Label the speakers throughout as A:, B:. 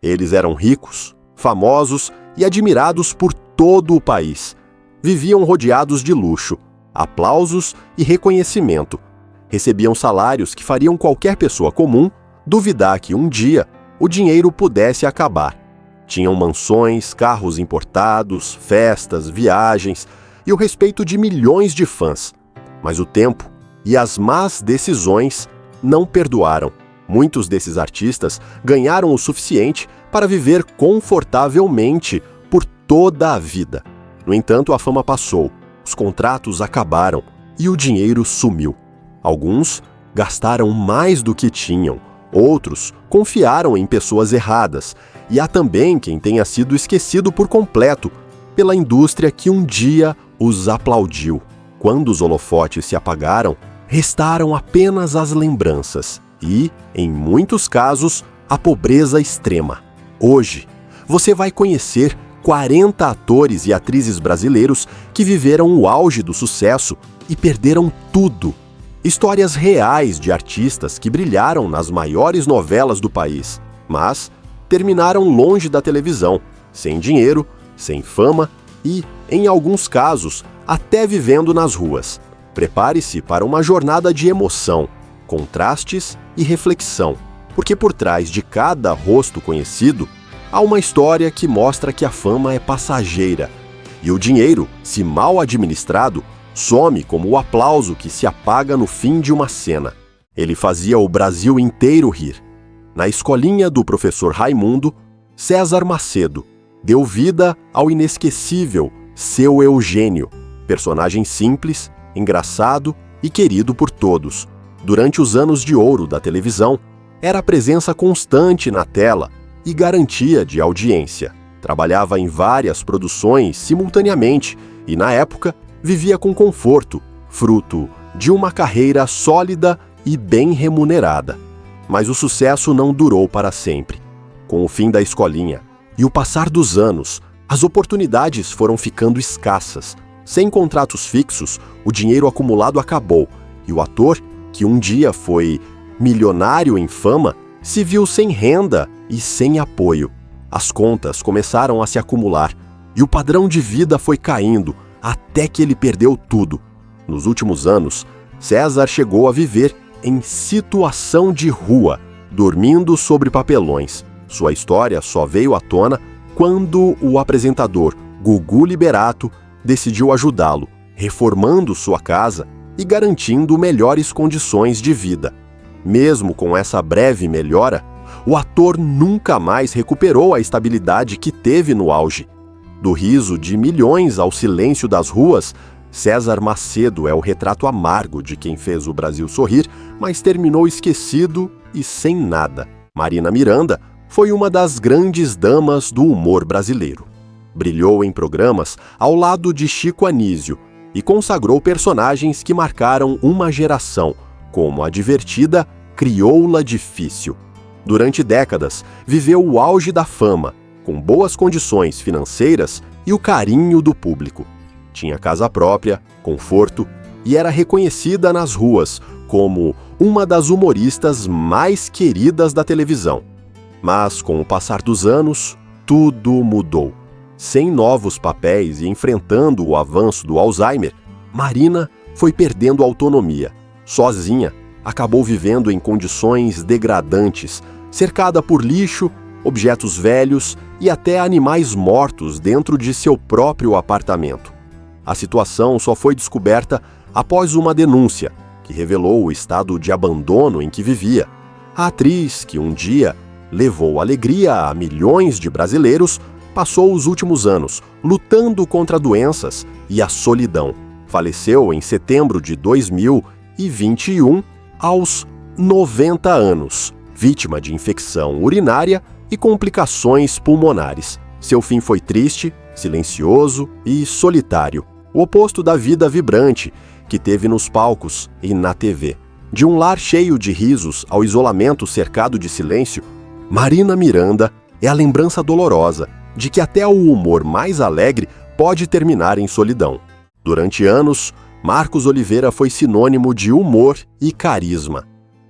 A: Eles eram ricos, famosos e admirados por todo o país. Viviam rodeados de luxo, aplausos e reconhecimento. Recebiam salários que fariam qualquer pessoa comum duvidar que um dia o dinheiro pudesse acabar. Tinham mansões, carros importados, festas, viagens e o respeito de milhões de fãs. Mas o tempo e as más decisões não perdoaram. Muitos desses artistas ganharam o suficiente para viver confortavelmente por toda a vida. No entanto, a fama passou, os contratos acabaram e o dinheiro sumiu. Alguns gastaram mais do que tinham, outros confiaram em pessoas erradas, e há também quem tenha sido esquecido por completo pela indústria que um dia os aplaudiu. Quando os holofotes se apagaram, restaram apenas as lembranças e, em muitos casos, a pobreza extrema. Hoje, você vai conhecer 40 atores e atrizes brasileiros que viveram o auge do sucesso e perderam tudo. Histórias reais de artistas que brilharam nas maiores novelas do país, mas terminaram longe da televisão, sem dinheiro, sem fama e, em alguns casos, até vivendo nas ruas. Prepare-se para uma jornada de emoção, contrastes e reflexão, porque por trás de cada rosto conhecido há uma história que mostra que a fama é passageira e o dinheiro, se mal administrado, some como o aplauso que se apaga no fim de uma cena. Ele fazia o Brasil inteiro rir. Na escolinha do professor Raimundo, César Macedo deu vida ao inesquecível Seu Eugênio, personagem simples, engraçado e querido por todos. Durante os anos de ouro da televisão, era presença constante na tela e garantia de audiência. Trabalhava em várias produções simultaneamente e, na época, vivia com conforto, fruto de uma carreira sólida e bem remunerada. Mas o sucesso não durou para sempre. Com o fim da escolinha e o passar dos anos, as oportunidades foram ficando escassas. Sem contratos fixos, o dinheiro acumulado acabou e o ator, que um dia foi milionário em fama, se viu sem renda e sem apoio. As contas começaram a se acumular e o padrão de vida foi caindo até que ele perdeu tudo. Nos últimos anos, César chegou a viver em situação de rua, dormindo sobre papelões. Sua história só veio à tona quando o apresentador Gugu Liberato decidiu ajudá-lo, reformando sua casa e garantindo melhores condições de vida. Mesmo com essa breve melhora, o ator nunca mais recuperou a estabilidade que teve no auge. Do riso de milhões ao silêncio das ruas, César Macedo é o retrato amargo de quem fez o Brasil sorrir, mas terminou esquecido e sem nada. Marina Miranda foi uma das grandes damas do humor brasileiro. Brilhou em programas ao lado de Chico Anísio e consagrou personagens que marcaram uma geração, como a divertida Crioula Difícil. Durante décadas, viveu o auge da fama, com boas condições financeiras e o carinho do público. Tinha casa própria, conforto e era reconhecida nas ruas como uma das humoristas mais queridas da televisão. Mas, com o passar dos anos, tudo mudou. Sem novos papéis e enfrentando o avanço do Alzheimer, Marina foi perdendo autonomia. Sozinha, acabou vivendo em condições degradantes, cercada por lixo, objetos velhos e até animais mortos dentro de seu próprio apartamento. A situação só foi descoberta após uma denúncia, que revelou o estado de abandono em que vivia. A atriz, que um dia levou alegria a milhões de brasileiros, passou os últimos anos lutando contra doenças e a solidão. Faleceu em setembro de 2021, aos 90 anos, vítima de infecção urinária e complicações pulmonares. Seu fim foi triste, silencioso e solitário, o oposto da vida vibrante que teve nos palcos e na TV. De um lar cheio de risos ao isolamento cercado de silêncio, Marina Miranda é a lembrança dolorosa de que até o humor mais alegre pode terminar em solidão. Durante anos, Marcos Oliveira foi sinônimo de humor e carisma.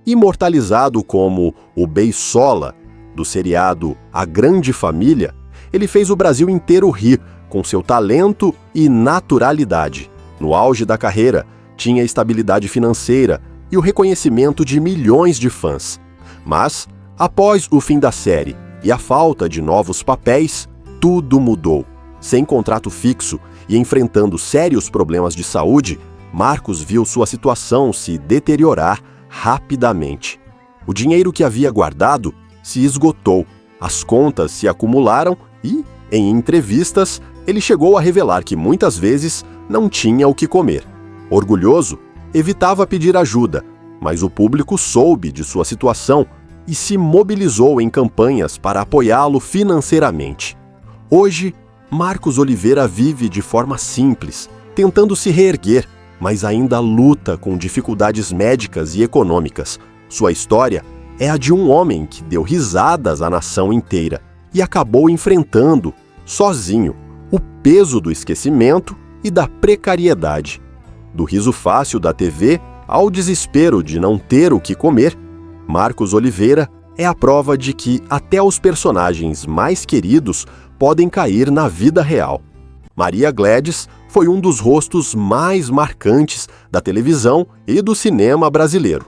A: Imortalizado como o Beisola do seriado A Grande Família, ele fez o Brasil inteiro rir com seu talento e naturalidade. No auge da carreira, tinha estabilidade financeira e o reconhecimento de milhões de fãs. Mas, após o fim da série e a falta de novos papéis, tudo mudou. Sem contrato fixo e enfrentando sérios problemas de saúde, Marcos viu sua situação se deteriorar rapidamente. O dinheiro que havia guardado se esgotou, as contas se acumularam e, em entrevistas, ele chegou a revelar que muitas vezes não tinha o que comer. Orgulhoso, evitava pedir ajuda, mas o público soube de sua situação e se mobilizou em campanhas para apoiá-lo financeiramente. Hoje, Marcos Oliveira vive de forma simples, tentando se reerguer, mas ainda luta com dificuldades médicas e econômicas. Sua história é a de um homem que deu risadas à nação inteira e acabou enfrentando, sozinho, o peso do esquecimento e da precariedade. Do riso fácil da TV ao desespero de não ter o que comer, Marcos Oliveira é a prova de que até os personagens mais queridos podem cair na vida real. Maria Gladys foi um dos rostos mais marcantes da televisão e do cinema brasileiro.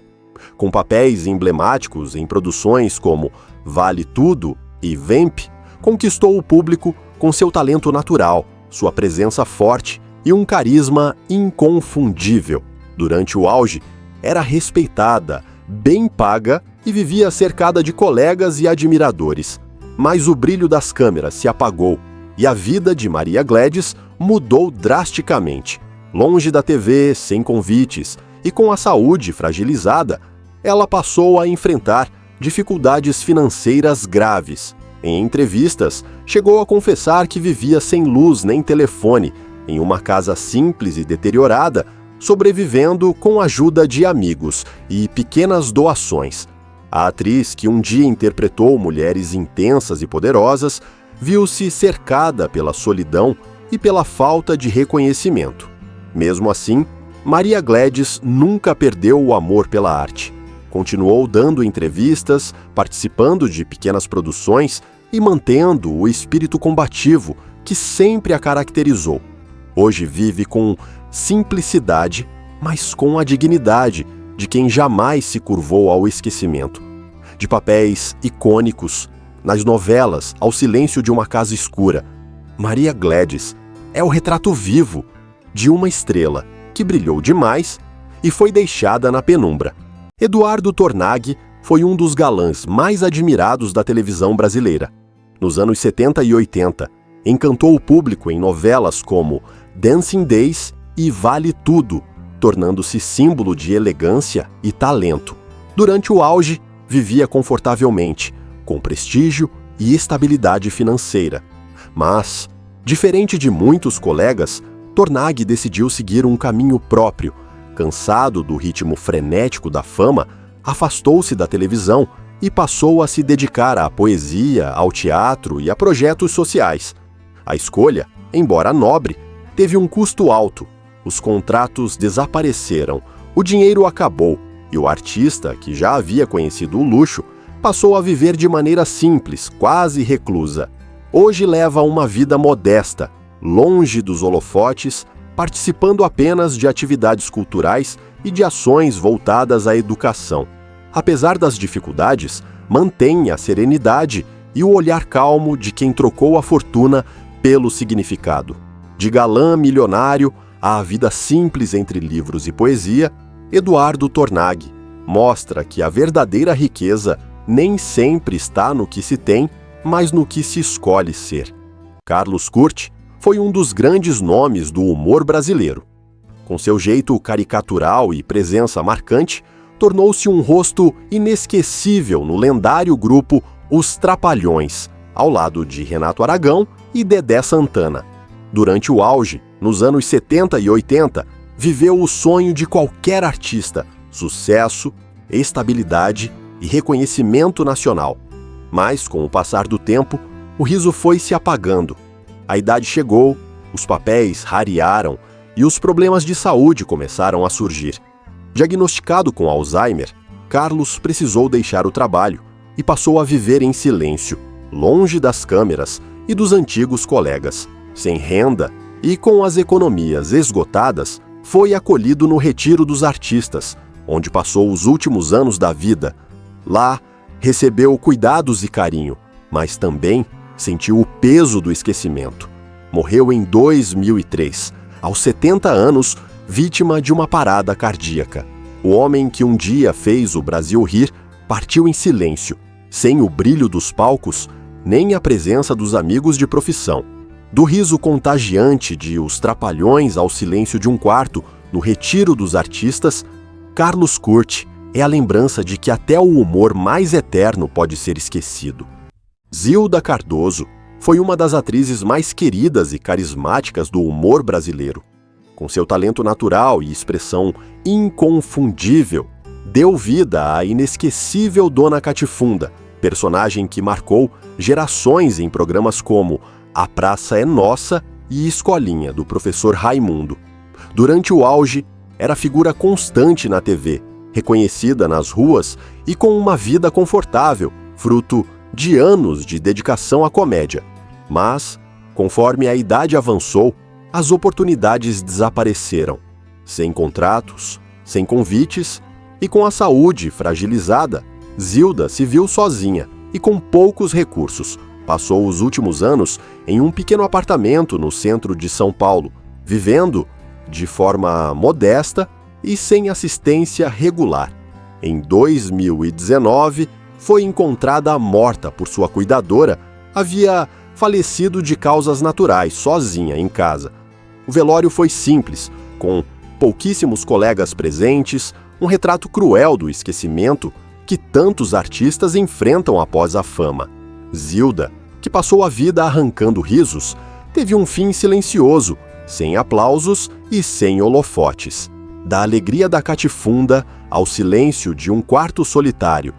A: Com papéis emblemáticos em produções como Vale Tudo e Vamp, conquistou o público com seu talento natural, sua presença forte e um carisma inconfundível. Durante o auge, era respeitada, bem paga e vivia cercada de colegas e admiradores. Mas o brilho das câmeras se apagou e a vida de Maria Gladys mudou drasticamente. Longe da TV, sem convites e com a saúde fragilizada, ela passou a enfrentar dificuldades financeiras graves. Em entrevistas, chegou a confessar que vivia sem luz nem telefone, em uma casa simples e deteriorada, sobrevivendo com a ajuda de amigos e pequenas doações. A atriz, que um dia interpretou mulheres intensas e poderosas, viu-se cercada pela solidão e pela falta de reconhecimento. Mesmo assim, Maria Gladys nunca perdeu o amor pela arte. Continuou dando entrevistas, participando de pequenas produções e mantendo o espírito combativo que sempre a caracterizou. Hoje vive com simplicidade, mas com a dignidade de quem jamais se curvou ao esquecimento. De papéis icônicos, nas novelas Ao Silêncio de uma Casa Escura, Maria Gladys é o retrato vivo de uma estrela que brilhou demais e foi deixada na penumbra. Eduardo Tornag foi um dos galãs mais admirados da televisão brasileira. Nos anos 70 e 80, encantou o público em novelas como Dancing Days e Vale Tudo, tornando-se símbolo de elegância e talento. Durante o auge, vivia confortavelmente, com prestígio e estabilidade financeira. Mas, diferente de muitos colegas, Tornag decidiu seguir um caminho próprio. Cansado do ritmo frenético da fama, afastou-se da televisão e passou a se dedicar à poesia, ao teatro e a projetos sociais. A escolha, embora nobre, teve um custo alto. Os contratos desapareceram, o dinheiro acabou e o artista, que já havia conhecido o luxo, passou a viver de maneira simples, quase reclusa. Hoje leva uma vida modesta, longe dos holofotes, participando apenas de atividades culturais e de ações voltadas à educação. Apesar das dificuldades, mantém a serenidade e o olhar calmo de quem trocou a fortuna pelo significado. De galã milionário à vida simples entre livros e poesia, Eduardo Tornag mostra que a verdadeira riqueza nem sempre está no que se tem, mas no que se escolhe ser. Carlos Curti foi um dos grandes nomes do humor brasileiro. Com seu jeito caricatural e presença marcante, tornou-se um rosto inesquecível no lendário grupo Os Trapalhões, ao lado de Renato Aragão e Dedé Santana. Durante o auge, nos anos 70 e 80, viveu o sonho de qualquer artista: sucesso, estabilidade e reconhecimento nacional. Mas, com o passar do tempo, o riso foi se apagando. A idade chegou, os papéis rarearam e os problemas de saúde começaram a surgir. Diagnosticado com Alzheimer, Carlos precisou deixar o trabalho e passou a viver em silêncio, longe das câmeras e dos antigos colegas. Sem renda e com as economias esgotadas, foi acolhido no Retiro dos Artistas, onde passou os últimos anos da vida. Lá, recebeu cuidados e carinho, mas também sentiu o peso do esquecimento. Morreu em 2003, aos 70 anos, vítima de uma parada cardíaca. O homem que um dia fez o Brasil rir partiu em silêncio, sem o brilho dos palcos, nem a presença dos amigos de profissão. Do riso contagiante de Os Trapalhões ao silêncio de um quarto, no Retiro dos Artistas, Carlos Curti é a lembrança de que até o humor mais eterno pode ser esquecido. Zilda Cardoso foi uma das atrizes mais queridas e carismáticas do humor brasileiro. Com seu talento natural e expressão inconfundível, deu vida à inesquecível Dona Catifunda, personagem que marcou gerações em programas como A Praça é Nossa e Escolinha, do professor Raimundo. Durante o auge, era figura constante na TV, reconhecida nas ruas e com uma vida confortável, fruto de anos de dedicação à comédia. Mas, conforme a idade avançou, as oportunidades desapareceram. Sem contratos, sem convites e com a saúde fragilizada, Zilda se viu sozinha e com poucos recursos. Passou os últimos anos em um pequeno apartamento no centro de São Paulo, vivendo de forma modesta e sem assistência regular. Em 2019, foi encontrada morta por sua cuidadora. Havia falecido de causas naturais, sozinha em casa. O velório foi simples, com pouquíssimos colegas presentes, um retrato cruel do esquecimento que tantos artistas enfrentam após a fama. Zilda, que passou a vida arrancando risos, teve um fim silencioso, sem aplausos e sem holofotes. Da alegria da Catifunda ao silêncio de um quarto solitário,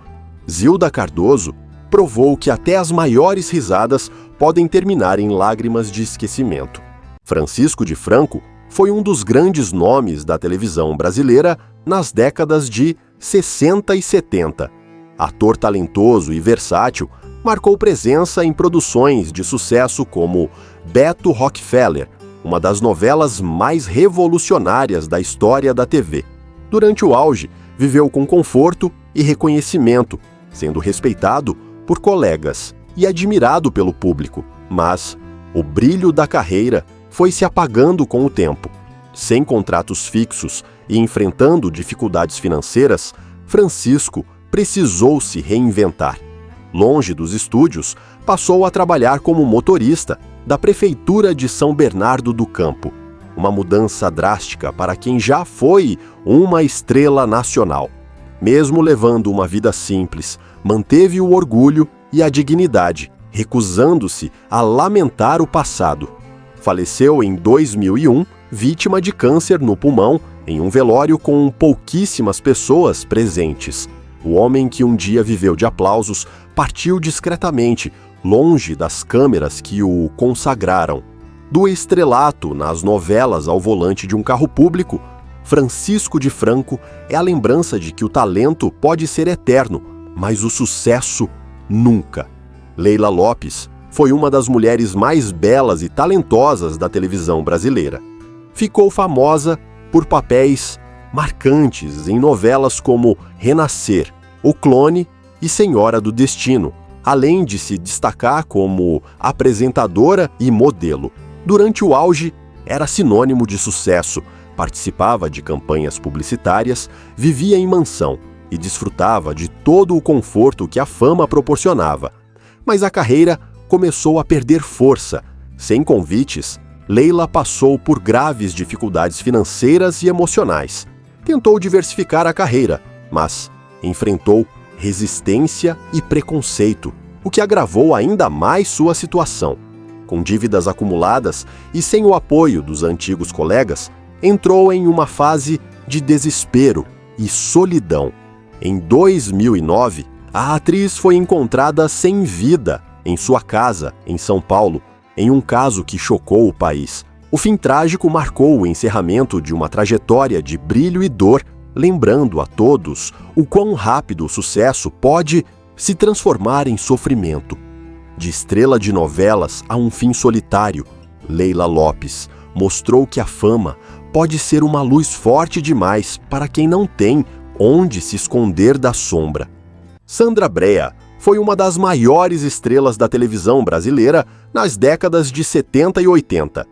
A: Zilda Cardoso provou que até as maiores risadas podem terminar em lágrimas de esquecimento. Francisco de Franco foi um dos grandes nomes da televisão brasileira nas décadas de 60 e 70. Ator talentoso e versátil, marcou presença em produções de sucesso como Beto Rockefeller, uma das novelas mais revolucionárias da história da TV. Durante o auge, viveu com conforto e reconhecimento, sendo respeitado por colegas e admirado pelo público, mas o brilho da carreira foi se apagando com o tempo. Sem contratos fixos e enfrentando dificuldades financeiras, Francisco precisou se reinventar. Longe dos estúdios, passou a trabalhar como motorista da Prefeitura de São Bernardo do Campo. Uma mudança drástica para quem já foi uma estrela nacional. Mesmo levando uma vida simples, manteve o orgulho e a dignidade, recusando-se a lamentar o passado. Faleceu em 2001, vítima de câncer no pulmão, em um velório com pouquíssimas pessoas presentes. O homem que um dia viveu de aplausos partiu discretamente, longe das câmeras que o consagraram. Do estrelato nas novelas ao volante de um carro público, Francisco de Franco é a lembrança de que o talento pode ser eterno, mas o sucesso nunca. Leila Lopes foi uma das mulheres mais belas e talentosas da televisão brasileira. Ficou famosa por papéis marcantes em novelas como Renascer, O Clone e Senhora do Destino, além de se destacar como apresentadora e modelo. Durante o auge, era sinônimo de sucesso, participava de campanhas publicitárias, vivia em mansão e desfrutava de todo o conforto que a fama proporcionava. Mas a carreira começou a perder força. Sem convites, Leila passou por graves dificuldades financeiras e emocionais. Tentou diversificar a carreira, mas enfrentou resistência e preconceito, o que agravou ainda mais sua situação. Com dívidas acumuladas e sem o apoio dos antigos colegas, entrou em uma fase de desespero e solidão. Em 2009, a atriz foi encontrada sem vida em sua casa, em São Paulo, em um caso que chocou o país. O fim trágico marcou o encerramento de uma trajetória de brilho e dor, lembrando a todos o quão rápido o sucesso pode se transformar em sofrimento. De estrela de novelas a um fim solitário, Leila Lopes mostrou que a fama pode ser uma luz forte demais para quem não tem onde se esconder da sombra. Sandra Brea foi uma das maiores estrelas da televisão brasileira nas décadas de 70 e 80.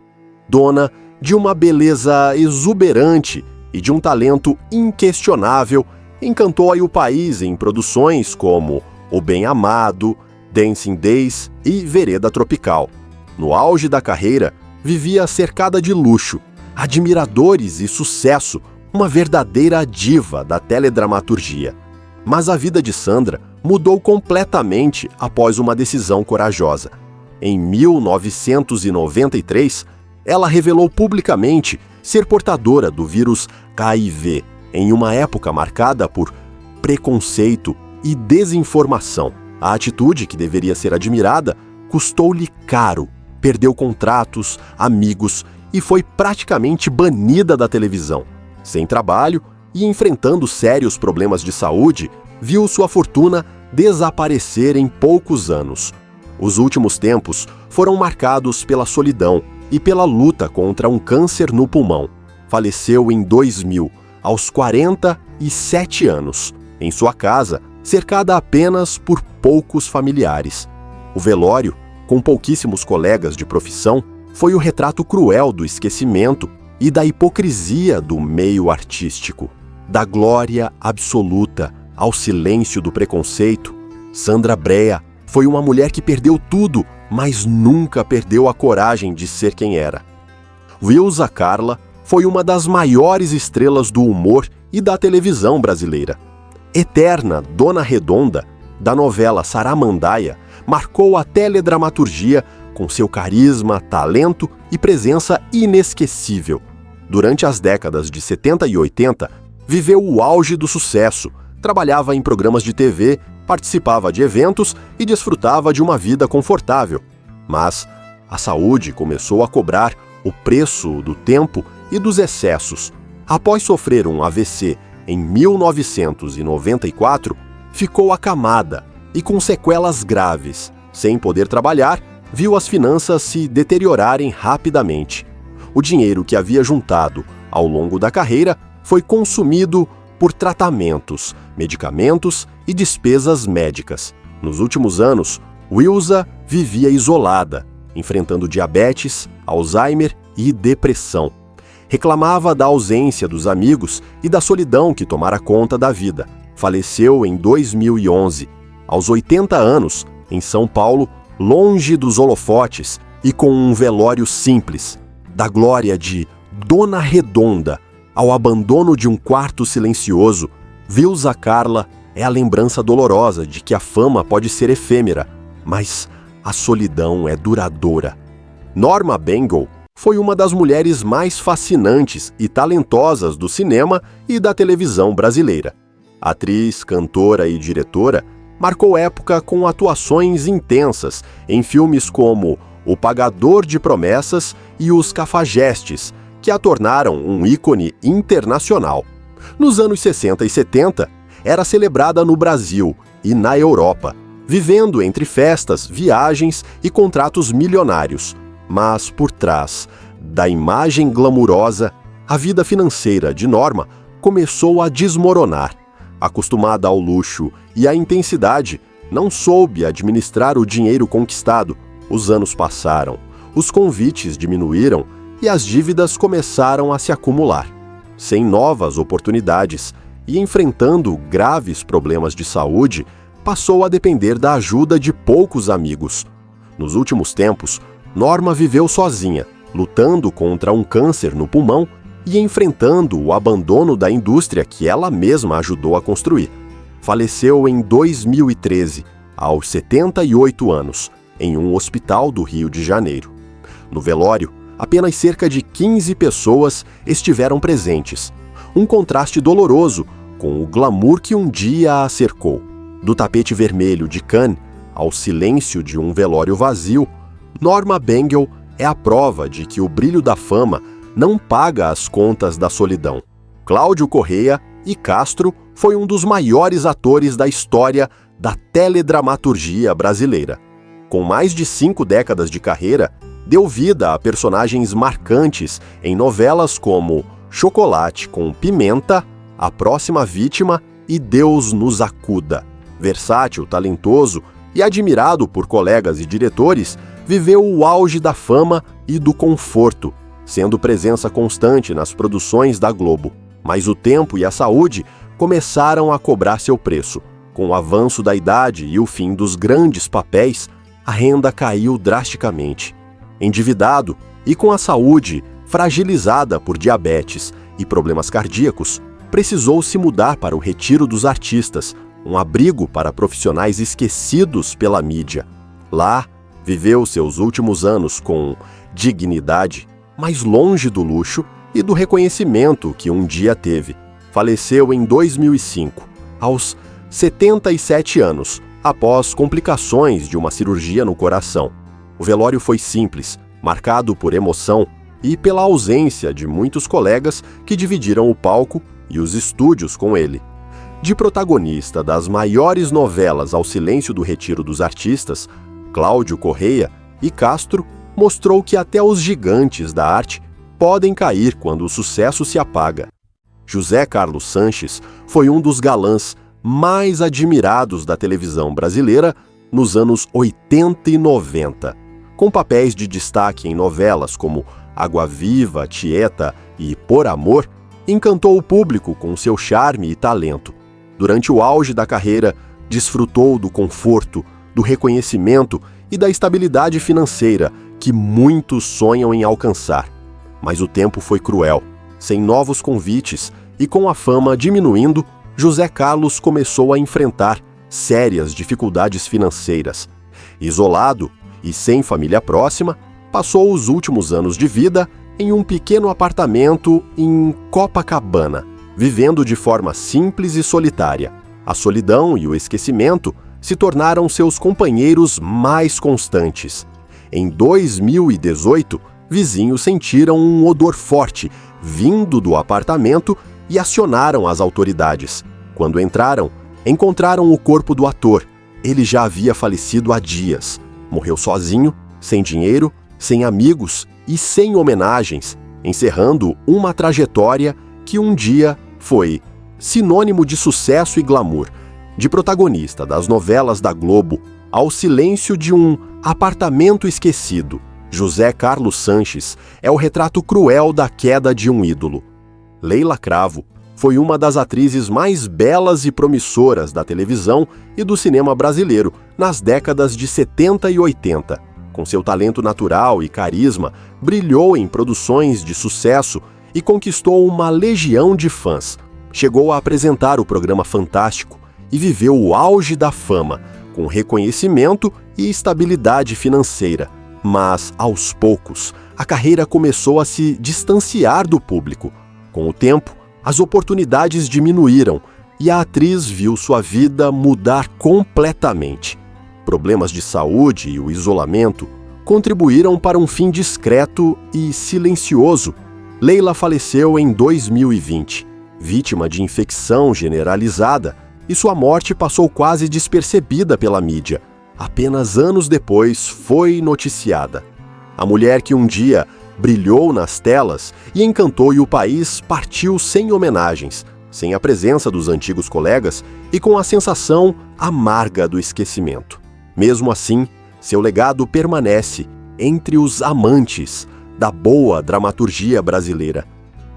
A: Dona de uma beleza exuberante e de um talento inquestionável, encantou aí o país em produções como O Bem Amado, Dancing Days e Vereda Tropical. No auge da carreira, vivia cercada de luxo, admiradores e sucesso, uma verdadeira diva da teledramaturgia. Mas a vida de Sandra mudou completamente após uma decisão corajosa. Em 1993, ela revelou publicamente ser portadora do vírus HIV, em uma época marcada por preconceito e desinformação. A atitude, que deveria ser admirada, custou-lhe caro, perdeu contratos, amigos e foi praticamente banida da televisão. Sem trabalho e enfrentando sérios problemas de saúde, viu sua fortuna desaparecer em poucos anos. Os últimos tempos foram marcados pela solidão e pela luta contra um câncer no pulmão. Faleceu em 2000, aos 47 anos, em sua casa, cercada apenas por poucos familiares. O velório, com pouquíssimos colegas de profissão, foi o retrato cruel do esquecimento e da hipocrisia do meio artístico. Da glória absoluta ao silêncio do preconceito, Sandra Brea foi uma mulher que perdeu tudo, mas nunca perdeu a coragem de ser quem era. Wilza Carla foi uma das maiores estrelas do humor e da televisão brasileira. Eterna Dona Redonda, da novela Saramandaia, marcou a teledramaturgia com seu carisma, talento e presença inesquecível. Durante as décadas de 70 e 80, viveu o auge do sucesso, trabalhava em programas de TV, participava de eventos e desfrutava de uma vida confortável. Mas a saúde começou a cobrar o preço do tempo e dos excessos. Após sofrer um AVC em 1994, ficou acamada e com sequelas graves. Sem poder trabalhar, viu as finanças se deteriorarem rapidamente. O dinheiro que havia juntado ao longo da carreira foi consumido por tratamentos, medicamentos e despesas médicas. Nos últimos anos, Wilza vivia isolada, enfrentando diabetes, Alzheimer e depressão. Reclamava da ausência dos amigos e da solidão que tomara conta da vida. Faleceu em 2011, aos 80 anos, em São Paulo, longe dos holofotes e com um velório simples. Da glória de Dona Redonda ao abandono de um quarto silencioso, Wilza Carla é a lembrança dolorosa de que a fama pode ser efêmera, mas a solidão é duradoura. Norma Bengel foi uma das mulheres mais fascinantes e talentosas do cinema e da televisão brasileira. Atriz, cantora e diretora, marcou época com atuações intensas em filmes como O Pagador de Promessas e Os Cafajestes, que a tornaram um ícone internacional. Nos anos 60 e 70, era celebrada no Brasil e na Europa, vivendo entre festas, viagens e contratos milionários. Mas por trás da imagem glamurosa, a vida financeira de Norma começou a desmoronar. Acostumada ao luxo e à intensidade, não soube administrar o dinheiro conquistado. Os anos passaram, os convites diminuíram e as dívidas começaram a se acumular. Sem novas oportunidades e enfrentando graves problemas de saúde, passou a depender da ajuda de poucos amigos. Nos últimos tempos, Norma viveu sozinha, lutando contra um câncer no pulmão e enfrentando o abandono da indústria que ela mesma ajudou a construir. Faleceu em 2013, aos 78 anos, em um hospital do Rio de Janeiro. No velório, apenas cerca de 15 pessoas estiveram presentes. Um contraste doloroso com o glamour que um dia a cercou. Do tapete vermelho de Cannes ao silêncio de um velório vazio, Norma Bengel é a prova de que o brilho da fama não paga as contas da solidão. Cláudio Correia e Castro foi um dos maiores atores da história da teledramaturgia brasileira. Com mais de 5 décadas de carreira, deu vida a personagens marcantes em novelas como Chocolate com Pimenta, A Próxima Vítima e Deus nos acuda. Versátil, talentoso e admirado por colegas e diretores, viveu o auge da fama e do conforto, sendo presença constante nas produções da Globo. Mas o tempo e a saúde começaram a cobrar seu preço. Com o avanço da idade e o fim dos grandes papéis, a renda caiu drasticamente. Endividado e com a saúde fragilizada por diabetes e problemas cardíacos, precisou se mudar para o Retiro dos Artistas, um abrigo para profissionais esquecidos pela mídia. Lá, viveu seus últimos anos com dignidade, mas longe do luxo e do reconhecimento que um dia teve. Faleceu em 2005, aos 77 anos, após complicações de uma cirurgia no coração. O velório foi simples, marcado por emoção e pela ausência de muitos colegas que dividiram o palco e os estúdios com ele. De protagonista das maiores novelas ao silêncio do Retiro dos Artistas, Cláudio Correia e Castro mostrou que até os gigantes da arte podem cair quando o sucesso se apaga. José Carlos Sanches foi um dos galãs mais admirados da televisão brasileira nos anos 80 e 90. Com papéis de destaque em novelas como Água Viva, Tieta e Por Amor, encantou o público com seu charme e talento. Durante o auge da carreira, desfrutou do conforto, do reconhecimento e da estabilidade financeira que muitos sonham em alcançar. Mas o tempo foi cruel. Sem novos convites e com a fama diminuindo, José Carlos começou a enfrentar sérias dificuldades financeiras. Isolado e sem família próxima, passou os últimos anos de vida em um pequeno apartamento em Copacabana, vivendo de forma simples e solitária. A solidão e o esquecimento se tornaram seus companheiros mais constantes. Em 2018, vizinhos sentiram um odor forte vindo do apartamento e acionaram as autoridades. Quando entraram, encontraram o corpo do ator. Ele já havia falecido há dias. Morreu sozinho, sem dinheiro, sem amigos e sem homenagens, encerrando uma trajetória que um dia foi sinônimo de sucesso e glamour, de protagonista das novelas da Globo ao silêncio de um apartamento esquecido. José Carlos Sanches é o retrato cruel da queda de um ídolo. Leila Cravo foi uma das atrizes mais belas e promissoras da televisão e do cinema brasileiro nas décadas de 70 e 80. Com seu talento natural e carisma, brilhou em produções de sucesso e conquistou uma legião de fãs. Chegou a apresentar o programa Fantástico e viveu o auge da fama, com reconhecimento e estabilidade financeira. Mas, aos poucos, a carreira começou a se distanciar do público. Com o tempo, as oportunidades diminuíram e a atriz viu sua vida mudar completamente. Problemas de saúde e o isolamento contribuíram para um fim discreto e silencioso. Leila faleceu em 2020, vítima de infecção generalizada, e sua morte passou quase despercebida pela mídia. Apenas anos depois foi noticiada. A mulher que um dia brilhou nas telas e encantou o país partiu sem homenagens, sem a presença dos antigos colegas e com a sensação amarga do esquecimento. Mesmo assim, seu legado permanece entre os amantes da boa dramaturgia brasileira.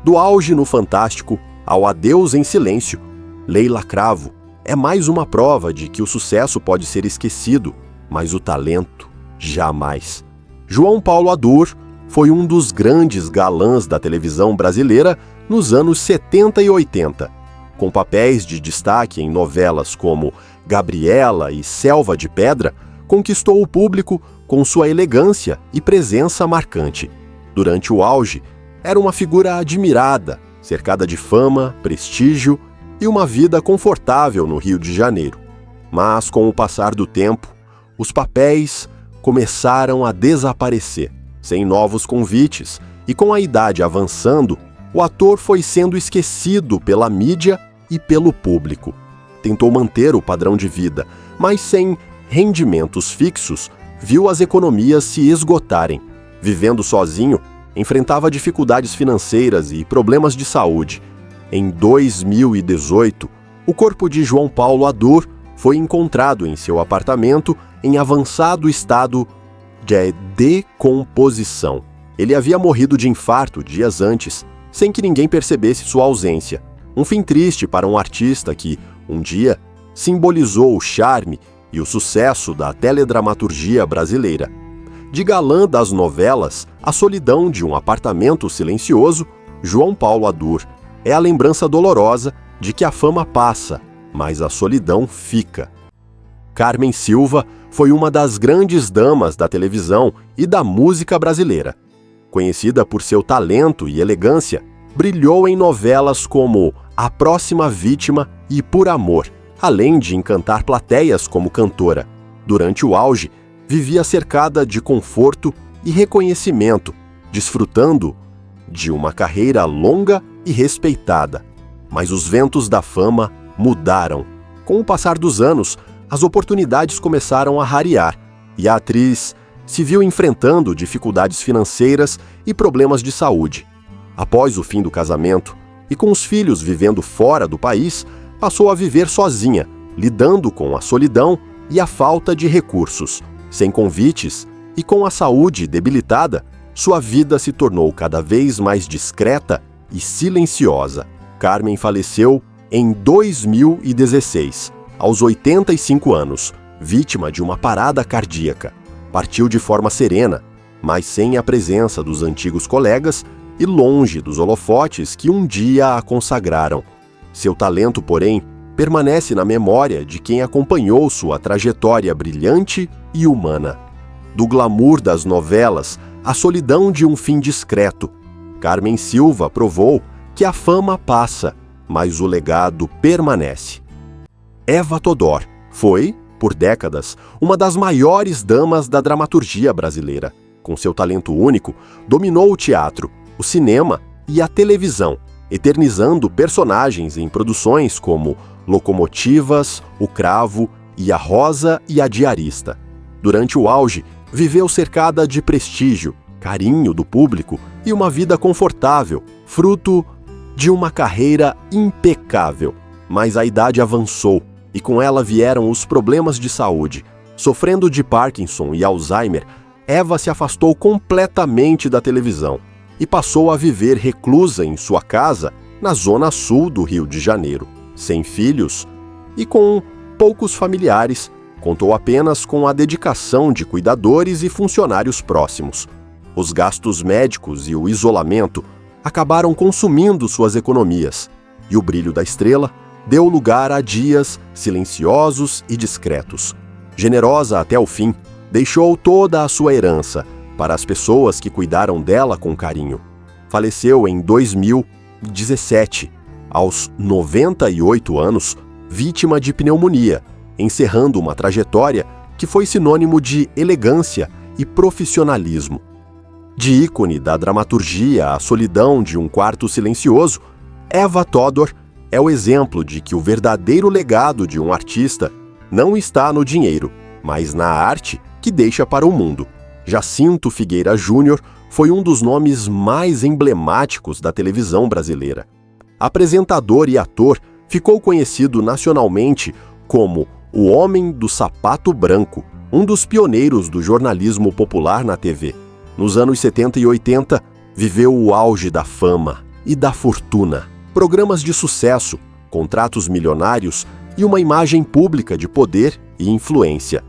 A: Do auge no Fantástico ao adeus em silêncio, Leila Cravo é mais uma prova de que o sucesso pode ser esquecido, mas o talento jamais. João Paulo Adur foi um dos grandes galãs da televisão brasileira nos anos 70 e 80. Com papéis de destaque em novelas como Gabriela e Selva de Pedra, conquistou o público com sua elegância e presença marcante. Durante o auge, era uma figura admirada, cercada de fama, prestígio e uma vida confortável no Rio de Janeiro. Mas, com o passar do tempo, os papéis começaram a desaparecer. Sem novos convites e com a idade avançando, o ator foi sendo esquecido pela mídia e pelo público. Tentou manter o padrão de vida, mas sem rendimentos fixos, viu as economias se esgotarem. Vivendo sozinho, enfrentava dificuldades financeiras e problemas de saúde. Em 2018, o corpo de João Paulo Adur foi encontrado em seu apartamento em avançado estado de decomposição. Ele havia morrido de infarto dias antes, sem que ninguém percebesse sua ausência. Um fim triste para um artista que, um dia, simbolizou o charme e o sucesso da teledramaturgia brasileira. De galã das novelas, a solidão de um apartamento silencioso, João Paulo Adur é a lembrança dolorosa de que a fama passa, mas a solidão fica. Carmen Silva foi uma das grandes damas da televisão e da música brasileira. Conhecida por seu talento e elegância, brilhou em novelas como A Próxima Vítima e Por Amor, além de encantar plateias como cantora. Durante o auge, vivia cercada de conforto e reconhecimento, desfrutando de uma carreira longa e respeitada. Mas os ventos da fama mudaram. Com o passar dos anos, as oportunidades começaram a rarear e a atriz se viu enfrentando dificuldades financeiras e problemas de saúde. Após o fim do casamento e com os filhos vivendo fora do país, passou a viver sozinha, lidando com a solidão e a falta de recursos. Sem convites e com a saúde debilitada, sua vida se tornou cada vez mais discreta e silenciosa. Carmen faleceu em 2016, aos 85 anos, vítima de uma parada cardíaca. Partiu de forma serena, mas sem a presença dos antigos colegas e longe dos holofotes que um dia a consagraram. Seu talento, porém, permanece na memória de quem acompanhou sua trajetória brilhante e humana. Do glamour das novelas à solidão de um fim discreto, Carmen Silva provou que a fama passa, mas o legado permanece. Eva Todor foi, por décadas, uma das maiores damas da dramaturgia brasileira. Com seu talento único, dominou o teatro, o cinema e a televisão, eternizando personagens em produções como Locomotivas, O Cravo e A Rosa e a Diarista. Durante o auge, viveu cercada de prestígio, carinho do público e uma vida confortável, fruto de uma carreira impecável. Mas a idade avançou e com ela vieram os problemas de saúde. Sofrendo de Parkinson e Alzheimer, Eva se afastou completamente da televisão e passou a viver reclusa em sua casa na zona sul do Rio de Janeiro. Sem filhos e com poucos familiares, contou apenas com a dedicação de cuidadores e funcionários próximos. Os gastos médicos e o isolamento acabaram consumindo suas economias, e o brilho da estrela deu lugar a dias silenciosos e discretos. Generosa até o fim, deixou toda a sua herança para as pessoas que cuidaram dela com carinho. Faleceu em 2017, aos 98 anos, vítima de pneumonia, encerrando uma trajetória que foi sinônimo de elegância e profissionalismo. De ícone da dramaturgia à solidão de um quarto silencioso, Eva Todor é o exemplo de que o verdadeiro legado de um artista não está no dinheiro, mas na arte que deixa para o mundo. Jacinto Figueira Júnior foi um dos nomes mais emblemáticos da televisão brasileira. Apresentador e ator, ficou conhecido nacionalmente como o Homem do Sapato Branco, um dos pioneiros do jornalismo popular na TV. Nos anos 70 e 80, viveu o auge da fama e da fortuna. Programas de sucesso, contratos milionários e uma imagem pública de poder e influência.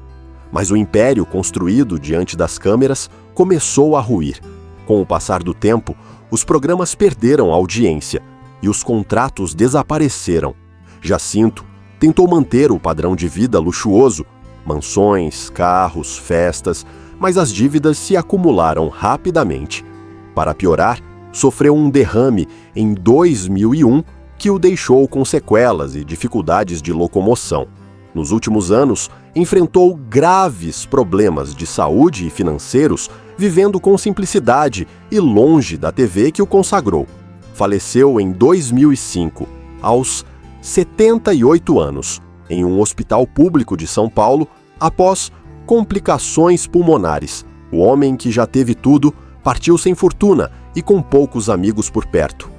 A: Mas o império construído diante das câmeras começou a ruir. Com o passar do tempo, os programas perderam audiência e os contratos desapareceram. Jacinto tentou manter o padrão de vida luxuoso, mansões, carros, festas, mas as dívidas se acumularam rapidamente. Para piorar, sofreu um derrame em 2001 que o deixou com sequelas e dificuldades de locomoção. Nos últimos anos, enfrentou graves problemas de saúde e financeiros, vivendo com simplicidade e longe da TV que o consagrou. Faleceu em 2005, aos 78 anos. em um hospital público de São Paulo após complicações pulmonares. O homem que já teve tudo partiu sem fortuna e com poucos amigos por perto.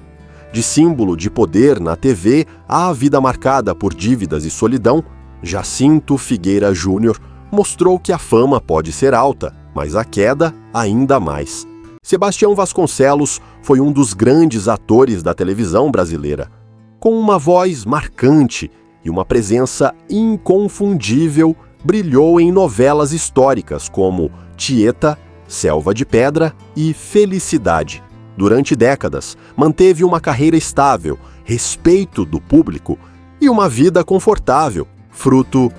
A: De símbolo de poder na TV à vida marcada por dívidas e solidão, Jacinto Figueira Júnior mostrou que a fama pode ser alta, mas a queda ainda mais. Sebastião Vasconcelos foi um dos grandes atores da televisão brasileira. Com uma voz marcante e uma presença inconfundível, brilhou em novelas históricas como Tieta, Selva de Pedra e Felicidade. Durante décadas, manteve uma carreira estável, respeito do público e uma vida confortável, fruto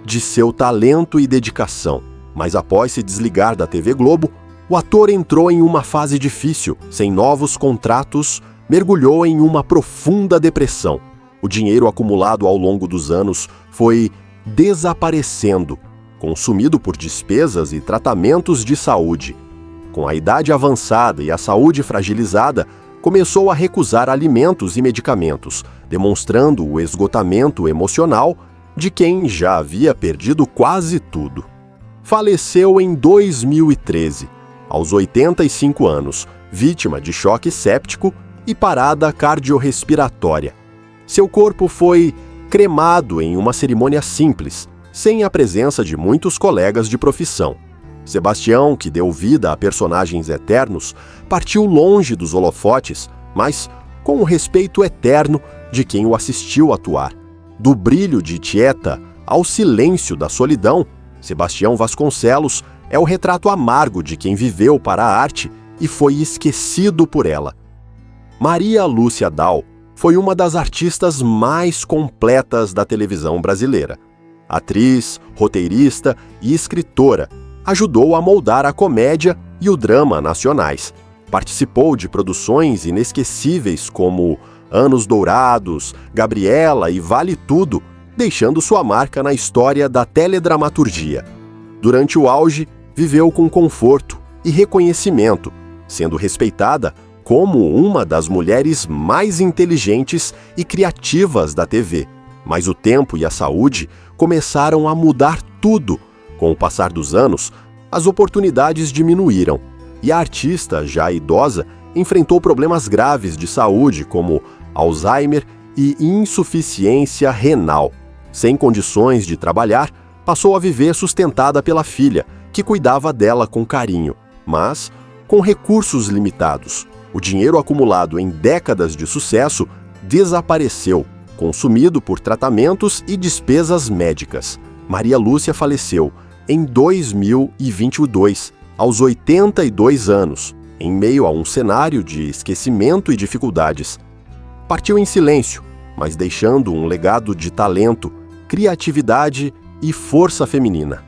A: de seu talento e dedicação. Mas após se desligar da TV Globo, o ator entrou em uma fase difícil. Sem novos contratos, mergulhou em uma profunda depressão. O dinheiro acumulado ao longo dos anos foi desaparecendo, consumido por despesas e tratamentos de saúde. Com a idade avançada e a saúde fragilizada, começou a recusar alimentos e medicamentos, demonstrando o esgotamento emocional de quem já havia perdido quase tudo. Faleceu em 2013, aos 85 anos, vítima de choque séptico e parada cardiorrespiratória. Seu corpo foi cremado em uma cerimônia simples, sem a presença de muitos colegas de profissão. Sebastião, que deu vida a personagens eternos, partiu longe dos holofotes, mas com o respeito eterno de quem o assistiu atuar. Do brilho de Tieta ao silêncio da solidão, Sebastião Vasconcelos é o retrato amargo de quem viveu para a arte e foi esquecido por ela. Maria Lúcia Dal foi uma das artistas mais completas da televisão brasileira. Atriz, roteirista e escritora, ajudou a moldar a comédia e o drama nacionais. Participou de produções inesquecíveis como Anos Dourados, Gabriela e Vale Tudo, deixando sua marca na história da teledramaturgia. Durante o auge, viveu com conforto e reconhecimento, sendo respeitada como uma das mulheres mais inteligentes e criativas da TV. Mas o tempo e a saúde começaram a mudar tudo. Com o passar dos anos, as oportunidades diminuíram e a artista, já idosa, enfrentou problemas graves de saúde como Alzheimer e insuficiência renal. Sem condições de trabalhar, passou a viver sustentada pela filha, que cuidava dela com carinho, mas com recursos limitados. O dinheiro acumulado em décadas de sucesso desapareceu, consumido por tratamentos e despesas médicas. Maria Lúcia faleceu em 2022, aos 82 anos, em meio a um cenário de esquecimento e dificuldades. Partiu em silêncio, mas deixando um legado de talento, criatividade e força feminina.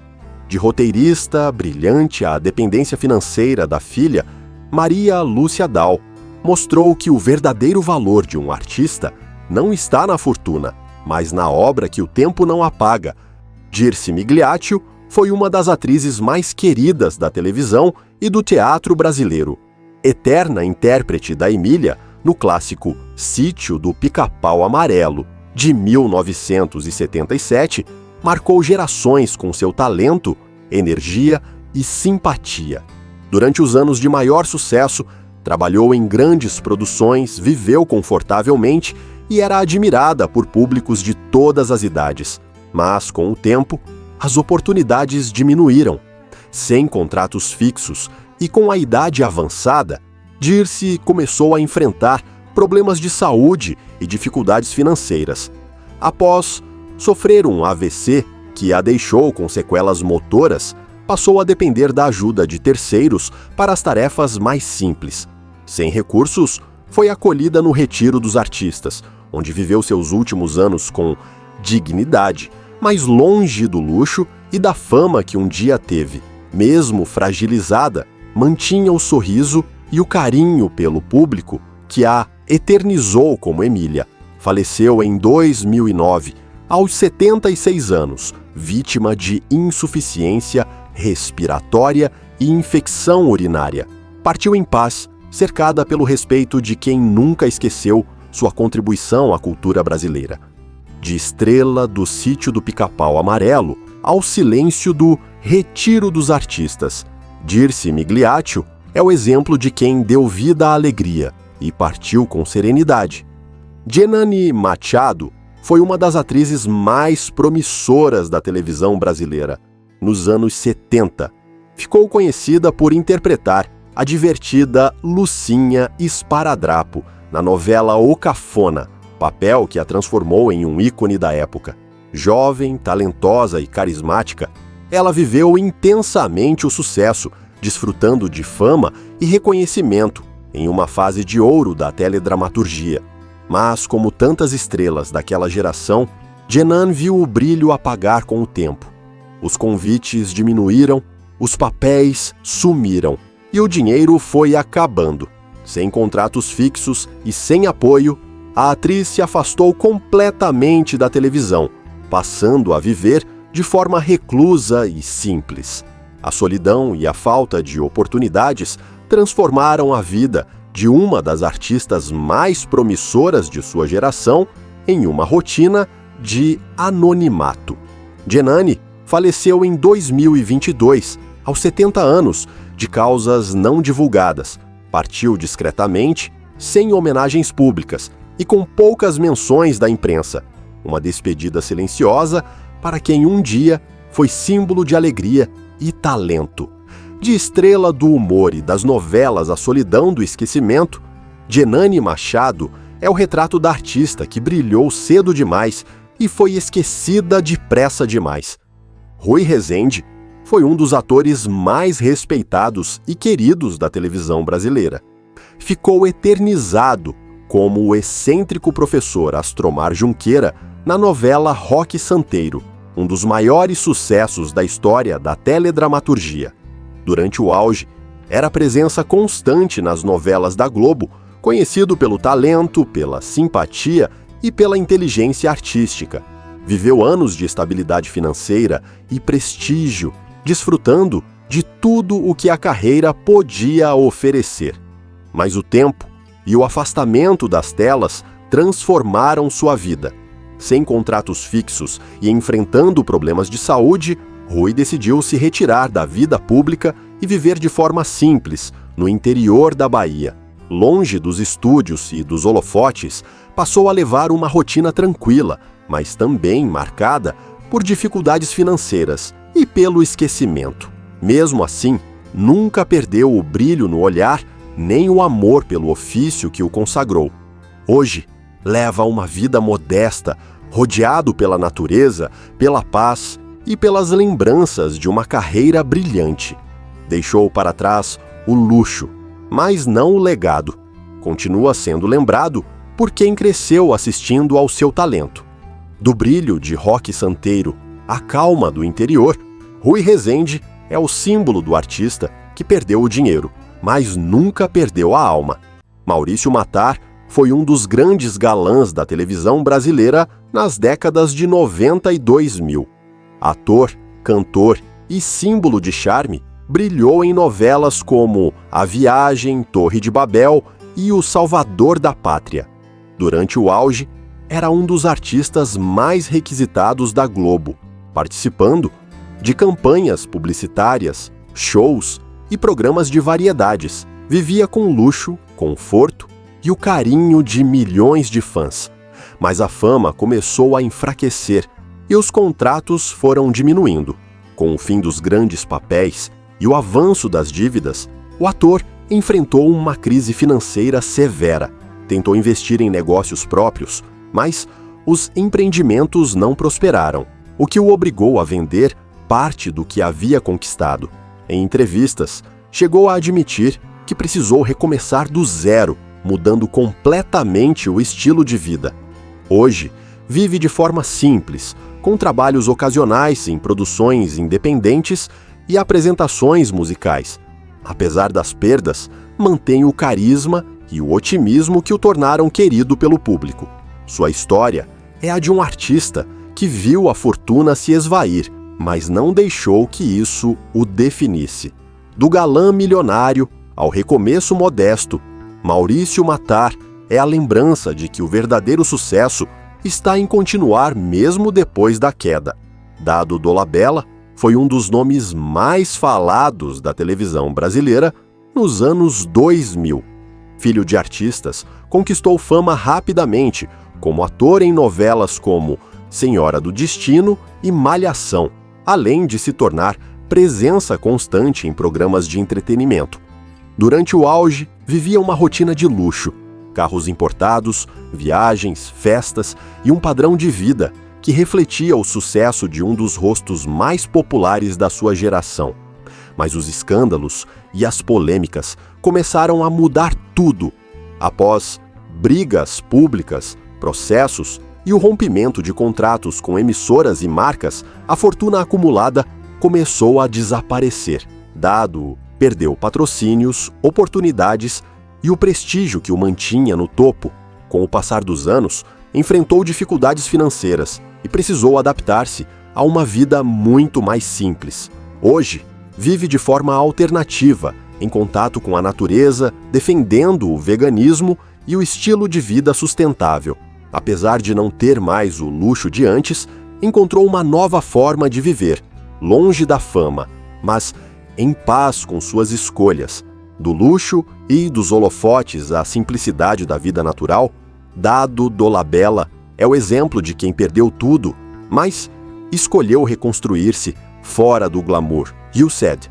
A: De roteirista brilhante à dependência financeira da filha, Maria Lúcia Dal mostrou que o verdadeiro valor de um artista não está na fortuna, mas na obra que o tempo não apaga. Dirce Migliaccio foi uma das atrizes mais queridas da televisão e do teatro brasileiro. Eterna intérprete da Emília no clássico Sítio do Pica-Pau Amarelo, de 1977, marcou gerações com seu talento, energia e simpatia. Durante os anos de maior sucesso, trabalhou em grandes produções, viveu confortavelmente e era admirada por públicos de todas as idades. Mas, com o tempo, as oportunidades diminuíram. Sem contratos fixos e com a idade avançada, Dirce começou a enfrentar problemas de saúde e dificuldades financeiras. Após sofrer um AVC que a deixou com sequelas motoras, passou a depender da ajuda de terceiros para as tarefas mais simples. Sem recursos, foi acolhida no Retiro dos Artistas, onde viveu seus últimos anos com dignidade, mas longe do luxo e da fama que um dia teve. Mesmo fragilizada, mantinha o sorriso e o carinho pelo público que a eternizou como Emília. Faleceu em 2009, aos 76 anos, vítima de insuficiência respiratória e infecção urinária. Partiu em paz, cercada pelo respeito de quem nunca esqueceu sua contribuição à cultura brasileira. de Estrela do Sítio do Pica-Pau Amarelo ao silêncio do Retiro dos Artistas. Dirce Migliaccio é o exemplo de quem deu vida à alegria e partiu com serenidade. Djenane Machado foi uma das atrizes mais promissoras da televisão brasileira. Nos anos 70, ficou conhecida por interpretar a divertida Lucinha Esparadrapo na novela O Cafona, papel que a transformou em um ícone da época. Jovem, talentosa e carismática, ela viveu intensamente o sucesso, desfrutando de fama e reconhecimento em uma fase de ouro da teledramaturgia. Mas, como tantas estrelas daquela geração, Djenane viu o brilho apagar com o tempo. Os convites diminuíram, os papéis sumiram e o dinheiro foi acabando. Sem contratos fixos e sem apoio, a atriz se afastou completamente da televisão, passando a viver de forma reclusa e simples. A solidão e a falta de oportunidades transformaram a vida de uma das artistas mais promissoras de sua geração em uma rotina de anonimato. Djenane faleceu em 2022, aos 70 anos, de causas não divulgadas. Partiu discretamente, sem homenagens públicas e com poucas menções da imprensa. Uma despedida silenciosa para quem um dia foi símbolo de alegria e talento. De estrela do humor e das novelas A Solidão do Esquecimento, Djenane Machado é o retrato da artista que brilhou cedo demais e foi esquecida depressa demais. Rui Rezende foi um dos atores mais respeitados e queridos da televisão brasileira. Ficou eternizado como o excêntrico professor Astromar Junqueira na novela Roque Santeiro, um dos maiores sucessos da história da teledramaturgia. Durante o auge, era presença constante nas novelas da Globo, conhecido pelo talento, pela simpatia e pela inteligência artística. Viveu anos de estabilidade financeira e prestígio, desfrutando de tudo o que a carreira podia oferecer. Mas o tempo e o afastamento das telas transformaram sua vida. Sem contratos fixos e enfrentando problemas de saúde, Rui decidiu se retirar da vida pública e viver de forma simples, no interior da Bahia. Longe dos estúdios e dos holofotes, passou a levar uma rotina tranquila, mas também marcada por dificuldades financeiras e pelo esquecimento. Mesmo assim, nunca perdeu o brilho no olhar nem o amor pelo ofício que o consagrou. Hoje, leva uma vida modesta, rodeado pela natureza, pela paz e pelas lembranças de uma carreira brilhante. Deixou para trás o luxo, mas não o legado. Continua sendo lembrado por quem cresceu assistindo ao seu talento. Do brilho de Roque Santeiro à calma do interior, Rui Rezende é o símbolo do artista que perdeu o dinheiro, mas nunca perdeu a alma. Maurício Matar foi um dos grandes galãs da televisão brasileira nas décadas de 90 e 2000. Ator, cantor e símbolo de charme, brilhou em novelas como A Viagem, Torre de Babel e O Salvador da Pátria. Durante o auge, era um dos artistas mais requisitados da Globo, participando de campanhas publicitárias, shows e programas de variedades. Vivia com luxo, conforto e o carinho de milhões de fãs. Mas a fama começou a enfraquecer e os contratos foram diminuindo. Com o fim dos grandes papéis e o avanço das dívidas, o ator enfrentou uma crise financeira severa. Tentou investir em negócios próprios, mas os empreendimentos não prosperaram, o que o obrigou a vender parte do que havia conquistado. Em entrevistas, chegou a admitir que precisou recomeçar do zero, mudando completamente o estilo de vida. Hoje, vive de forma simples, com trabalhos ocasionais em produções independentes e apresentações musicais. Apesar das perdas, mantém o carisma e o otimismo que o tornaram querido pelo público. Sua história é a de um artista que viu a fortuna se esvair, mas não deixou que isso o definisse. Do galã milionário ao recomeço modesto, Maurício Matar é a lembrança de que o verdadeiro sucesso está em continuar mesmo depois da queda. Dado Dolabella foi um dos nomes mais falados da televisão brasileira nos anos 2000. Filho de artistas, conquistou fama rapidamente como ator em novelas como Senhora do Destino e Malhação, além de se tornar presença constante em programas de entretenimento. Durante o auge, vivia uma rotina de luxo, carros importados, viagens, festas e um padrão de vida que refletia o sucesso de um dos rostos mais populares da sua geração. Mas os escândalos e as polêmicas começaram a mudar tudo. Após brigas públicas, processos e o rompimento de contratos com emissoras e marcas, a fortuna acumulada começou a desaparecer. Dado perdeu patrocínios, oportunidades e o prestígio que o mantinha no topo. Com o passar dos anos, enfrentou dificuldades financeiras e precisou adaptar-se a uma vida muito mais simples. Hoje, vive de forma alternativa, em contato com a natureza, defendendo o veganismo e o estilo de vida sustentável. Apesar de não ter mais o luxo de antes, encontrou uma nova forma de viver, longe da fama, mas em paz com suas escolhas. Do luxo e dos holofotes à simplicidade da vida natural, Dado Dolabella é o exemplo de quem perdeu tudo, mas escolheu reconstruir-se fora do glamour. You said.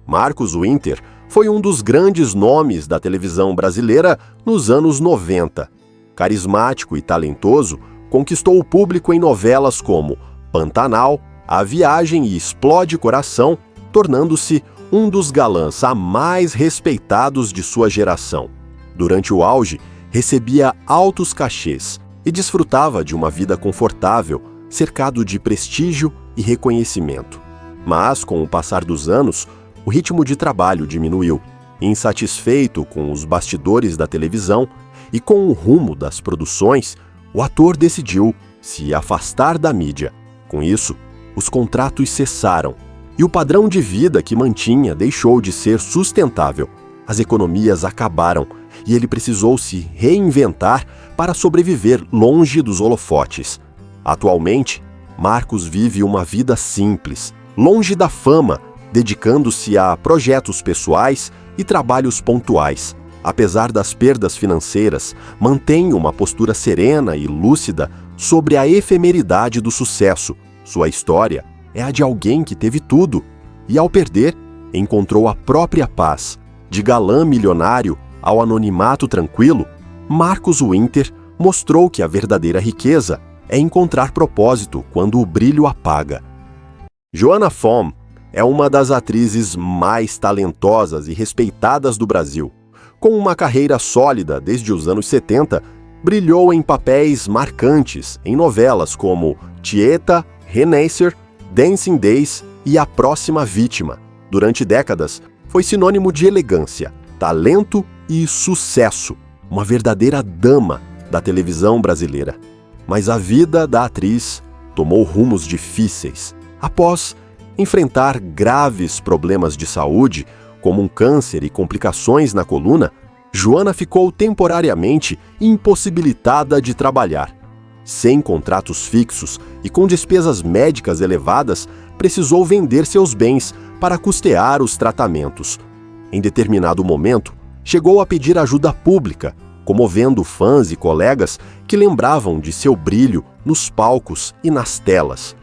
A: Marcos Winter foi um dos grandes nomes da televisão brasileira nos anos 90. Carismático e talentoso, conquistou o público em novelas como Pantanal, A Viagem e Explode Coração, tornando-se um dos galãs mais respeitados de sua geração. Durante o auge, recebia altos cachês e desfrutava de uma vida confortável, cercado de prestígio e reconhecimento. Mas, com o passar dos anos, o ritmo de trabalho diminuiu. Insatisfeito com os bastidores da televisão e com o rumo das produções, o ator decidiu se afastar da mídia. Com isso, os contratos cessaram e o padrão de vida que mantinha deixou de ser sustentável. As economias acabaram e ele precisou se reinventar para sobreviver longe dos holofotes. Atualmente, Marcos vive uma vida simples, longe da fama, dedicando-se a projetos pessoais e trabalhos pontuais. Apesar das perdas financeiras, mantém uma postura serena e lúcida sobre a efemeridade do sucesso. Sua história é a de alguém que teve tudo e, ao perder, encontrou a própria paz. De galã milionário ao anonimato tranquilo, Marcos Winter mostrou que a verdadeira riqueza é encontrar propósito quando o brilho apaga. Joanna Fom é uma das atrizes mais talentosas e respeitadas do Brasil. Com uma carreira sólida desde os anos 70, brilhou em papéis marcantes em novelas como Tieta, Renascer, Dancing Days e A Próxima Vítima. Durante décadas, foi sinônimo de elegância, talento e sucesso, uma verdadeira dama da televisão brasileira. Mas a vida da atriz tomou rumos difíceis. Após enfrentar graves problemas de saúde, como um câncer e complicações na coluna, Joanna ficou temporariamente impossibilitada de trabalhar. Sem contratos fixos e com despesas médicas elevadas, precisou vender seus bens para custear os tratamentos. Em determinado momento, chegou a pedir ajuda pública, comovendo fãs e colegas que lembravam de seu brilho nos palcos e nas telas.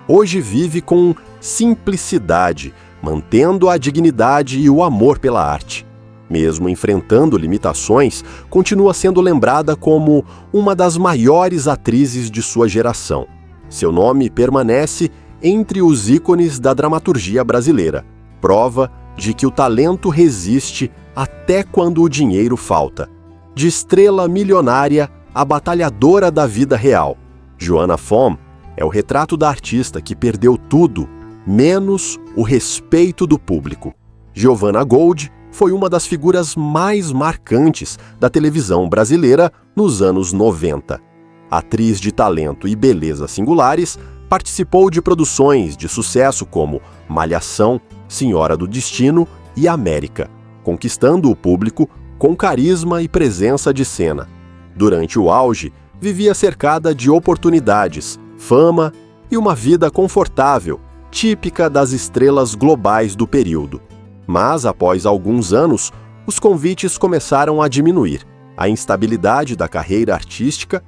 A: Hoje vive com simplicidade, mantendo a dignidade e o amor pela arte. Mesmo enfrentando limitações, continua sendo lembrada como uma das maiores atrizes de sua geração. Seu nome permanece entre os ícones da dramaturgia brasileira, prova de que o talento resiste até quando o dinheiro falta. De estrela milionária a batalhadora da vida real, Joanna Fom é o retrato da artista que perdeu tudo, menos o respeito do público. Giovanna Gold foi uma das figuras mais marcantes da televisão brasileira nos anos 90. Atriz de talento e beleza singulares, participou de produções de sucesso como Malhação, Senhora do Destino e América, conquistando o público com carisma e presença de cena. Durante o auge, vivia cercada de oportunidades, fama e uma vida confortável, típica das estrelas globais do período. Mas, após alguns anos, os convites começaram a diminuir, a instabilidade da carreira artística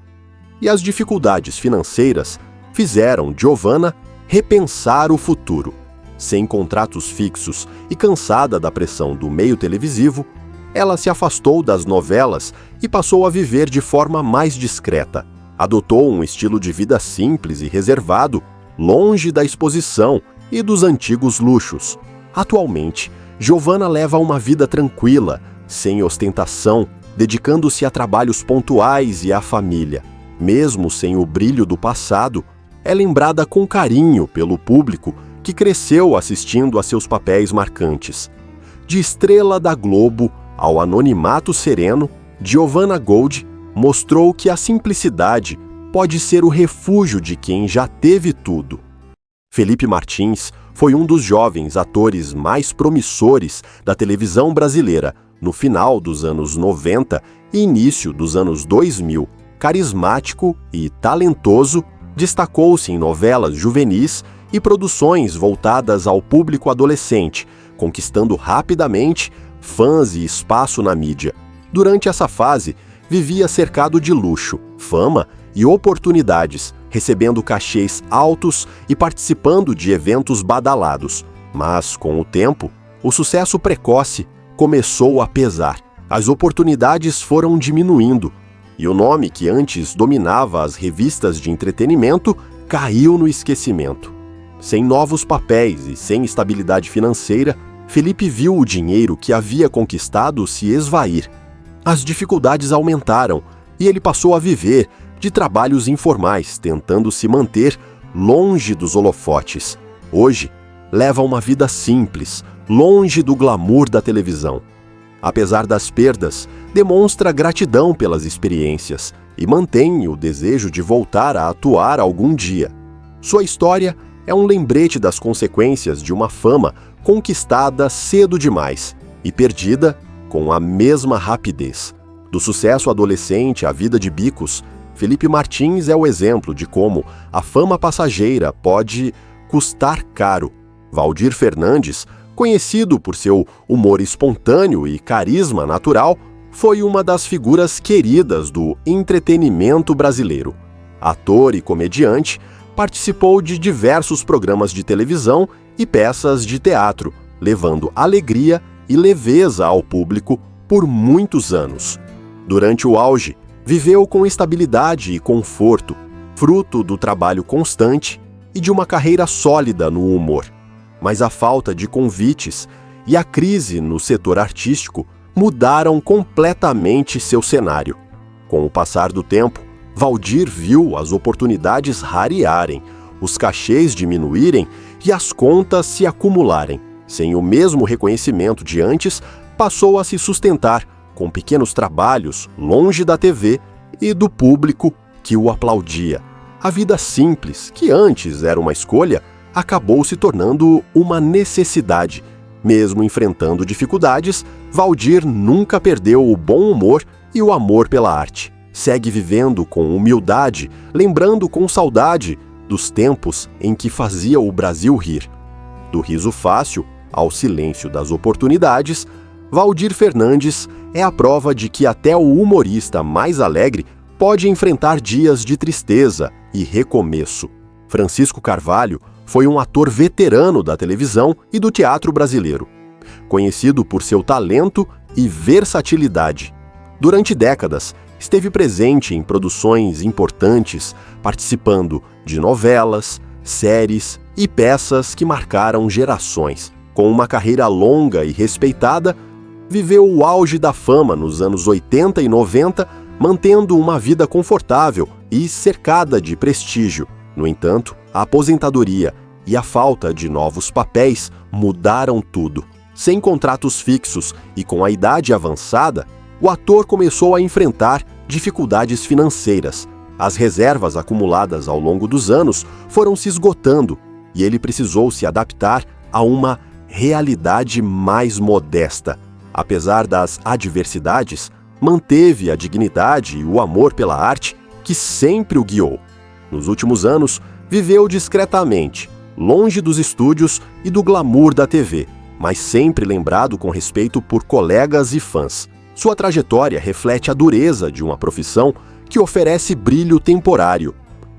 A: e as dificuldades financeiras fizeram Giovanna repensar o futuro. Sem contratos fixos e cansada da pressão do meio televisivo, ela se afastou das novelas e passou a viver de forma mais discreta. Adotou um estilo de vida simples e reservado, longe da exposição e dos antigos luxos. Atualmente, Giovanna leva uma vida tranquila, sem ostentação, dedicando-se a trabalhos pontuais e à família. Mesmo sem o brilho do passado, é lembrada com carinho pelo público que cresceu assistindo a seus papéis marcantes. De estrela da Globo ao anonimato sereno, Giovanna Gold mostrou que a simplicidade pode ser o refúgio de quem já teve tudo. Felipe Martins foi um dos jovens atores mais promissores da televisão brasileira no final dos anos 90 e início dos anos 2000. Carismático e talentoso, destacou-se em novelas juvenis e produções voltadas ao público adolescente, conquistando rapidamente fãs e espaço na mídia. Durante essa fase, vivia cercado de luxo, fama e oportunidades, recebendo cachês altos e participando de eventos badalados. Mas, com o tempo, o sucesso precoce começou a pesar. As oportunidades foram diminuindo, e o nome que antes dominava as revistas de entretenimento caiu no esquecimento. Sem novos papéis e sem estabilidade financeira, Felipe viu o dinheiro que havia conquistado se esvair. As dificuldades aumentaram e ele passou a viver de trabalhos informais, tentando se manter longe dos holofotes. Hoje, leva uma vida simples, longe do glamour da televisão. Apesar das perdas, demonstra gratidão pelas experiências e mantém o desejo de voltar a atuar algum dia. Sua história é um lembrete das consequências de uma fama conquistada cedo demais e perdida com a mesma rapidez. Do sucesso adolescente à vida de bicos, Felipe Martins é o exemplo de como a fama passageira pode custar caro. Valdir Fernandes, conhecido por seu humor espontâneo e carisma natural, foi uma das figuras queridas do entretenimento brasileiro. Ator e comediante, participou de diversos programas de televisão e peças de teatro, levando alegria e leveza ao público por muitos anos. Durante o auge, viveu com estabilidade e conforto, fruto do trabalho constante e de uma carreira sólida no humor. Mas a falta de convites e a crise no setor artístico mudaram completamente seu cenário. Com o passar do tempo, Valdir viu as oportunidades rarearem, os cachês diminuírem e as contas se acumularem. Sem o mesmo reconhecimento de antes, passou a se sustentar com pequenos trabalhos longe da TV e do público que o aplaudia. A vida simples, que antes era uma escolha, acabou se tornando uma necessidade. Mesmo enfrentando dificuldades, Valdir nunca perdeu o bom humor e o amor pela arte. Segue vivendo com humildade, lembrando com saudade dos tempos em que fazia o Brasil rir. Do riso fácil ao silêncio das oportunidades, Valdir Fernandes é a prova de que até o humorista mais alegre pode enfrentar dias de tristeza e recomeço. Francisco Carvalho foi um ator veterano da televisão e do teatro brasileiro, conhecido por seu talento e versatilidade. Durante décadas, esteve presente em produções importantes, participando de novelas, séries e peças que marcaram gerações. Com uma carreira longa e respeitada, viveu o auge da fama nos anos 80 e 90, mantendo uma vida confortável e cercada de prestígio. No entanto, a aposentadoria e a falta de novos papéis mudaram tudo. Sem contratos fixos e com a idade avançada, o ator começou a enfrentar dificuldades financeiras. As reservas acumuladas ao longo dos anos foram se esgotando e ele precisou se adaptar a uma realidade mais modesta. Apesar das adversidades, manteve a dignidade e o amor pela arte que sempre o guiou. Nos últimos anos, viveu discretamente, longe dos estúdios e do glamour da TV, mas sempre lembrado com respeito por colegas e fãs. Sua trajetória reflete a dureza de uma profissão que oferece brilho temporário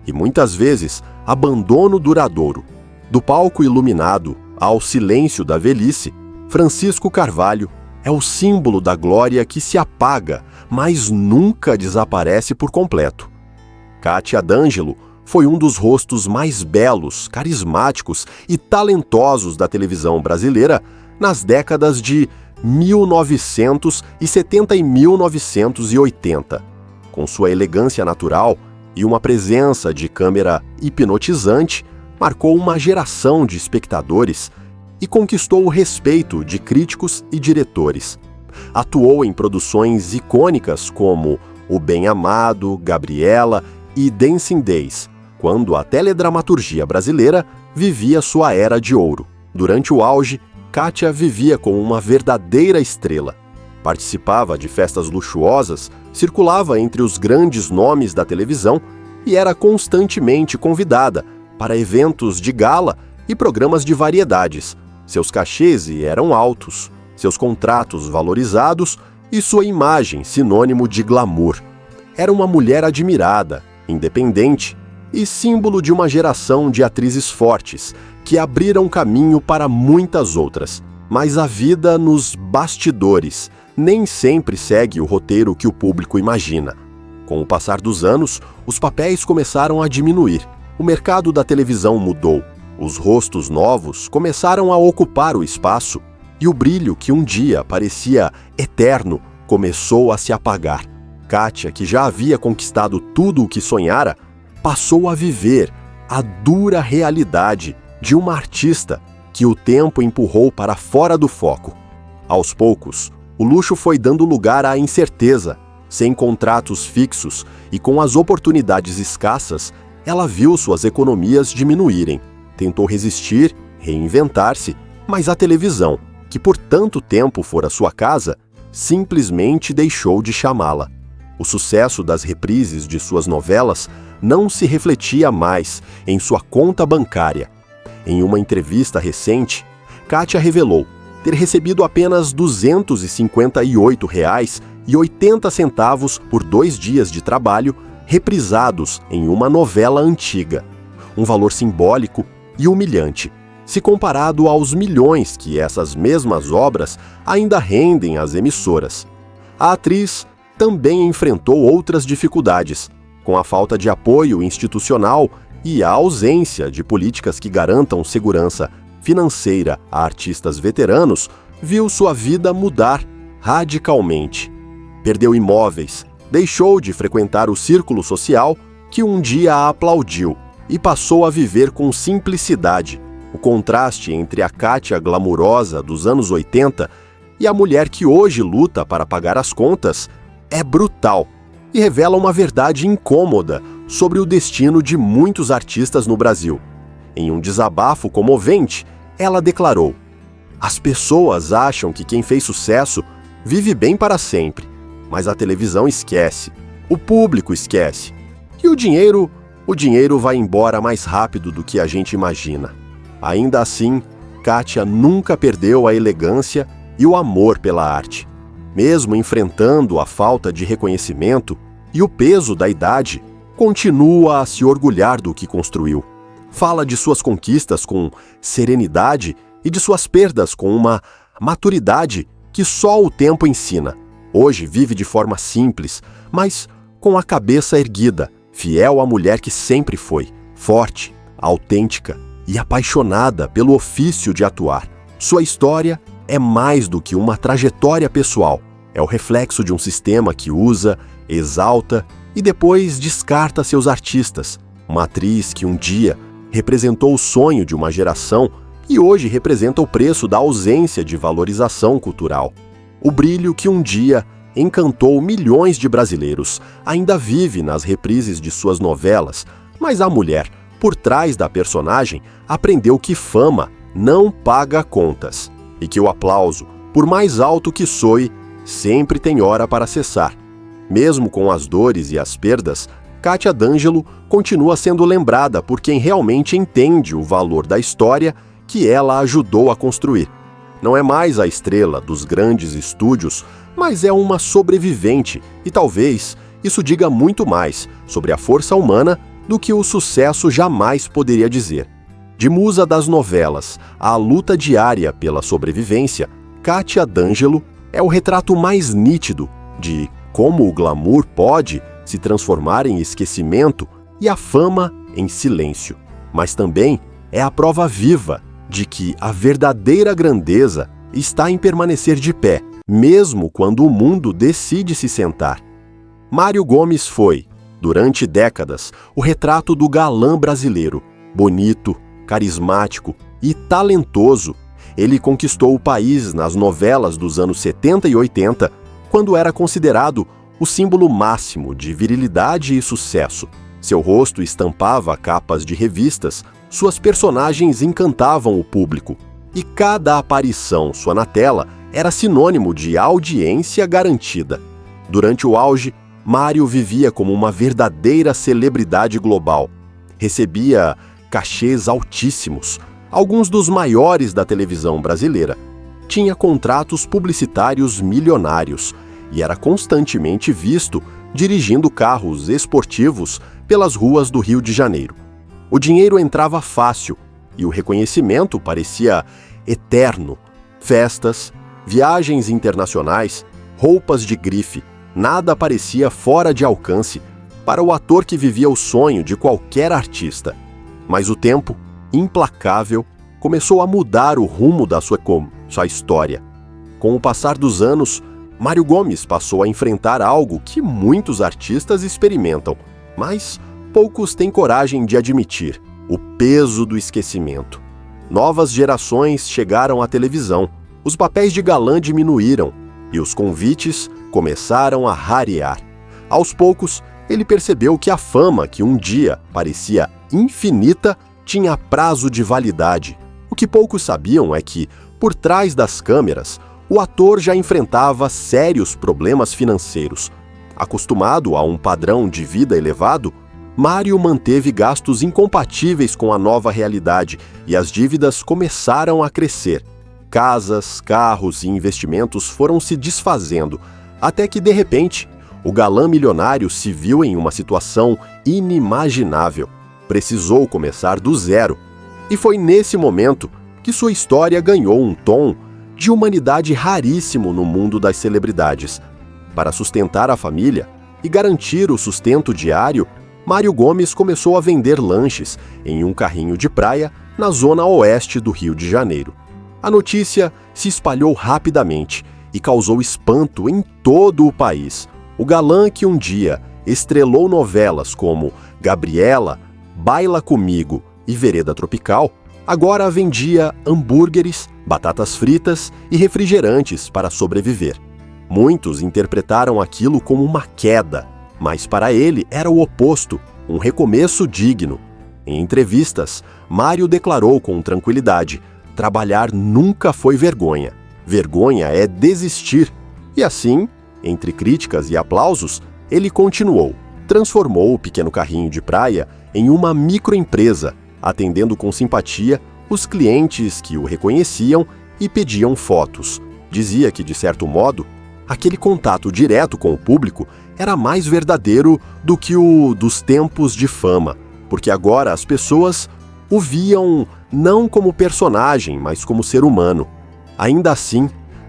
A: e, muitas vezes, abandono duradouro. Do palco iluminado ao silêncio da velhice, Francisco Carvalho é o símbolo da glória que se apaga, mas nunca desaparece por completo. Kátia D'Angelo foi um dos rostos mais belos, carismáticos e talentosos da televisão brasileira nas décadas de 1970 e 1980. Com sua elegância natural e uma presença de câmera hipnotizante, marcou uma geração de espectadores e conquistou o respeito de críticos e diretores. Atuou em produções icônicas como O Bem Amado, Gabriela e Dancing Days, quando a teledramaturgia brasileira vivia sua era de ouro. Durante o auge, Kátia vivia como uma verdadeira estrela. Participava de festas luxuosas, circulava entre os grandes nomes da televisão e era constantemente convidada para eventos de gala e programas de variedades. Seus cachês eram altos, seus contratos valorizados e sua imagem sinônimo de glamour. Era uma mulher admirada, independente e símbolo de uma geração de atrizes fortes que abriram caminho para muitas outras. Mas a vida nos bastidores nem sempre segue o roteiro que o público imagina. Com o passar dos anos, os papéis começaram a diminuir. O mercado da televisão mudou. Os rostos novos começaram a ocupar o espaço e o brilho que um dia parecia eterno começou a se apagar. Kátia, que já havia conquistado tudo o que sonhara, passou a viver a dura realidade de uma artista que o tempo empurrou para fora do foco. Aos poucos, o luxo foi dando lugar à incerteza. Sem contratos fixos e com as oportunidades escassas, ela viu suas economias diminuírem. Tentou resistir, reinventar-se, mas a televisão, que por tanto tempo fora sua casa, simplesmente deixou de chamá-la. O sucesso das reprises de suas novelas não se refletia mais em sua conta bancária. Em uma entrevista recente, Kátia revelou ter recebido apenas R$ 258,80 por 2 dias de trabalho reprisados em uma novela antiga. Um valor simbólico e humilhante, se comparado aos milhões que essas mesmas obras ainda rendem às emissoras. A atriz também enfrentou outras dificuldades, com a falta de apoio institucional e a ausência de políticas que garantam segurança financeira a artistas veteranos, viu sua vida mudar radicalmente. Perdeu imóveis, deixou de frequentar o círculo social que um dia a aplaudiu e passou a viver com simplicidade. O contraste entre a Kátia glamurosa dos anos 80 e a mulher que hoje luta para pagar as contas é brutal e revela uma verdade incômoda sobre o destino de muitos artistas no Brasil. Em um desabafo comovente, ela declarou: "As pessoas acham que quem fez sucesso vive bem para sempre, mas a televisão esquece, o público esquece, e o dinheiro vai embora mais rápido do que a gente imagina." Ainda assim, Kátia nunca perdeu a elegância e o amor pela arte. Mesmo enfrentando a falta de reconhecimento e o peso da idade, continua a se orgulhar do que construiu. Fala de suas conquistas com serenidade e de suas perdas com uma maturidade que só o tempo ensina. Hoje vive de forma simples, mas com a cabeça erguida, fiel à mulher que sempre foi, forte, autêntica e apaixonada pelo ofício de atuar. Sua história é mais do que uma trajetória pessoal. É o reflexo de um sistema que usa, exalta e depois descarta seus artistas. Uma atriz que um dia representou o sonho de uma geração e hoje representa o preço da ausência de valorização cultural. O brilho que um dia encantou milhões de brasileiros ainda vive nas reprises de suas novelas, mas a mulher, por trás da personagem, aprendeu que fama não paga contas e que o aplauso, por mais alto que soe, sempre tem hora para cessar. Mesmo com as dores e as perdas, Cátia D'Angelo continua sendo lembrada por quem realmente entende o valor da história que ela ajudou a construir. Não é mais a estrela dos grandes estúdios, mas é uma sobrevivente e talvez isso diga muito mais sobre a força humana do que o sucesso jamais poderia dizer. De musa das novelas à luta diária pela sobrevivência, Cátia D'Angelo é o retrato mais nítido de como o glamour pode se transformar em esquecimento e a fama em silêncio. Mas também é a prova viva de que a verdadeira grandeza está em permanecer de pé, mesmo quando o mundo decide se sentar. Mário Gomes foi, durante décadas, o retrato do galã brasileiro. Bonito, carismático e talentoso, ele conquistou o país nas novelas dos anos 70 e 80, quando era considerado o símbolo máximo de virilidade e sucesso. Seu rosto estampava capas de revistas, suas personagens encantavam o público, e cada aparição sua na tela era sinônimo de audiência garantida. Durante o auge, Mário vivia como uma verdadeira celebridade global. Recebia cachês altíssimos, alguns dos maiores da televisão brasileira. Tinha contratos publicitários milionários e era constantemente visto dirigindo carros esportivos pelas ruas do Rio de Janeiro. O dinheiro entrava fácil e o reconhecimento parecia eterno. Festas, viagens internacionais, roupas de grife, nada parecia fora de alcance para o ator que vivia o sonho de qualquer artista. Mas o tempo, implacável, começou a mudar o rumo da sua história. Com o passar dos anos, Mário Gomes passou a enfrentar algo que muitos artistas experimentam, mas poucos têm coragem de admitir: o peso do esquecimento. Novas gerações chegaram à televisão, os papéis de galã diminuíram e os convites começaram a rarear. Aos poucos, ele percebeu que a fama que um dia parecia infinita tinha prazo de validade. O que poucos sabiam é que, por trás das câmeras, o ator já enfrentava sérios problemas financeiros. Acostumado a um padrão de vida elevado, Mário manteve gastos incompatíveis com a nova realidade e as dívidas começaram a crescer. Casas, carros e investimentos foram se desfazendo, até que, de repente, o galã milionário se viu em uma situação inimaginável. Precisou começar do zero. E foi nesse momento que sua história ganhou um tom de humanidade raríssimo no mundo das celebridades. Para sustentar a família e garantir o sustento diário, Mário Gomes começou a vender lanches em um carrinho de praia na zona oeste do Rio de Janeiro. A notícia se espalhou rapidamente e causou espanto em todo o país. O galã que um dia estrelou novelas como Gabriela, Baila Comigo e Vereda Tropical, agora vendia hambúrgueres, batatas fritas e refrigerantes para sobreviver. Muitos interpretaram aquilo como uma queda, mas para ele era o oposto, um recomeço digno. Em entrevistas, Mário declarou com tranquilidade: trabalhar nunca foi vergonha. Vergonha é desistir. E assim, entre críticas e aplausos, ele continuou. Transformou o pequeno carrinho de praia em uma microempresa, atendendo com simpatia os clientes que o reconheciam e pediam fotos. Dizia que, de certo modo, aquele contato direto com o público era mais verdadeiro do que o dos tempos de fama, porque agora as pessoas o viam não como personagem, mas como ser humano. Ainda assim,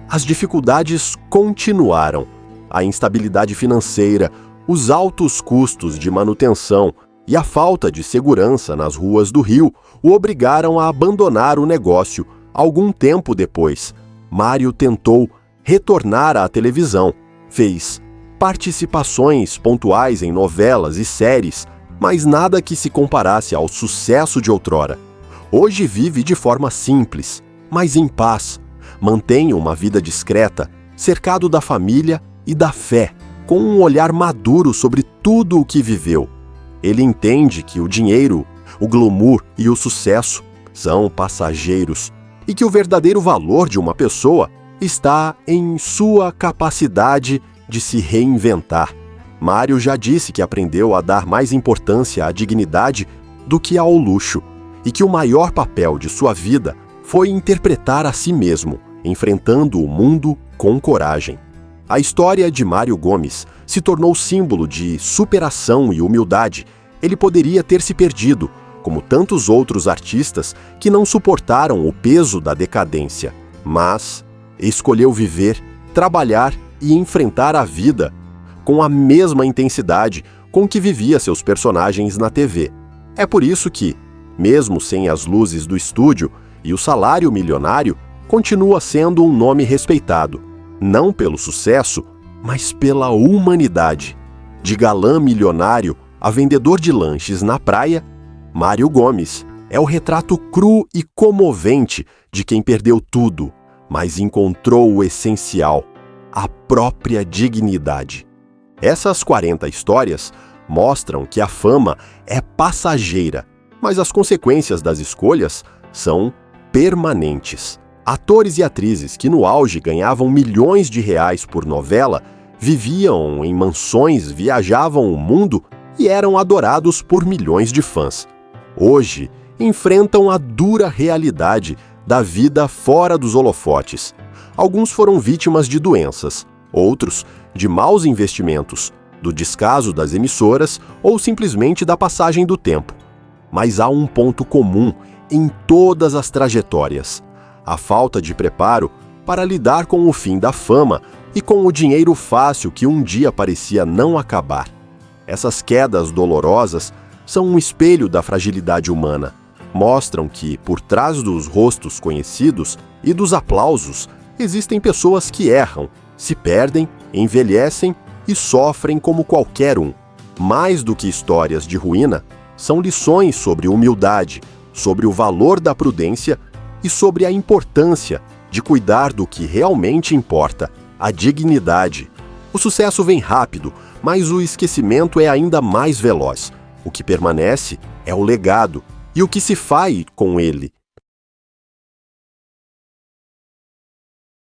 A: as dificuldades continuaram. A instabilidade financeira, os altos custos de manutenção e a falta de segurança nas ruas do Rio o obrigaram a abandonar o negócio. Algum tempo depois, Mário tentou retornar à televisão, fez participações pontuais em novelas e séries, mas nada que se comparasse ao sucesso de outrora. Hoje vive de forma simples, mas em paz. Mantém uma vida discreta, cercado da família e da fé, com um olhar maduro sobre tudo o que viveu. Ele entende que o dinheiro, o glamour e o sucesso são passageiros e que o verdadeiro valor de uma pessoa está em sua capacidade de se reinventar. Mário já disse que aprendeu a dar mais importância à dignidade do que ao luxo, e que o maior papel de sua vida foi interpretar a si mesmo, enfrentando o mundo com coragem. A história de Mário Gomes se tornou símbolo de superação e humildade. Ele poderia ter se perdido, como tantos outros artistas que não suportaram o peso da decadência, mas escolheu viver, trabalhar e enfrentar a vida com a mesma intensidade com que vivia seus personagens na TV. É por isso que, mesmo sem as luzes do estúdio e o salário milionário, continua sendo um nome respeitado, não pelo sucesso, mas pela humanidade. De galã milionário a vendedor de lanches na praia, Mário Gomes é o retrato cru e comovente de quem perdeu tudo, mas encontrou o essencial, a própria dignidade. Essas 40 histórias mostram que a fama é passageira, mas as consequências das escolhas são permanentes. Atores e atrizes que no auge ganhavam milhões de reais por novela, viviam em mansões, viajavam o mundo e eram adorados por milhões de fãs. Hoje, enfrentam a dura realidade da vida fora dos holofotes. Alguns foram vítimas de doenças, outros de maus investimentos, do descaso das emissoras ou simplesmente da passagem do tempo. Mas há um ponto comum em todas as trajetórias: a falta de preparo para lidar com o fim da fama e com o dinheiro fácil que um dia parecia não acabar. Essas quedas dolorosas são um espelho da fragilidade humana. Mostram que, por trás dos rostos conhecidos e dos aplausos, existem pessoas que erram, se perdem, envelhecem e sofrem como qualquer um. Mais do que histórias de ruína, são lições sobre humildade, sobre o valor da prudência e sobre a importância de cuidar do que realmente importa, a dignidade. O sucesso vem rápido, mas o esquecimento é ainda mais veloz. O que permanece é o legado, e o que se faz com ele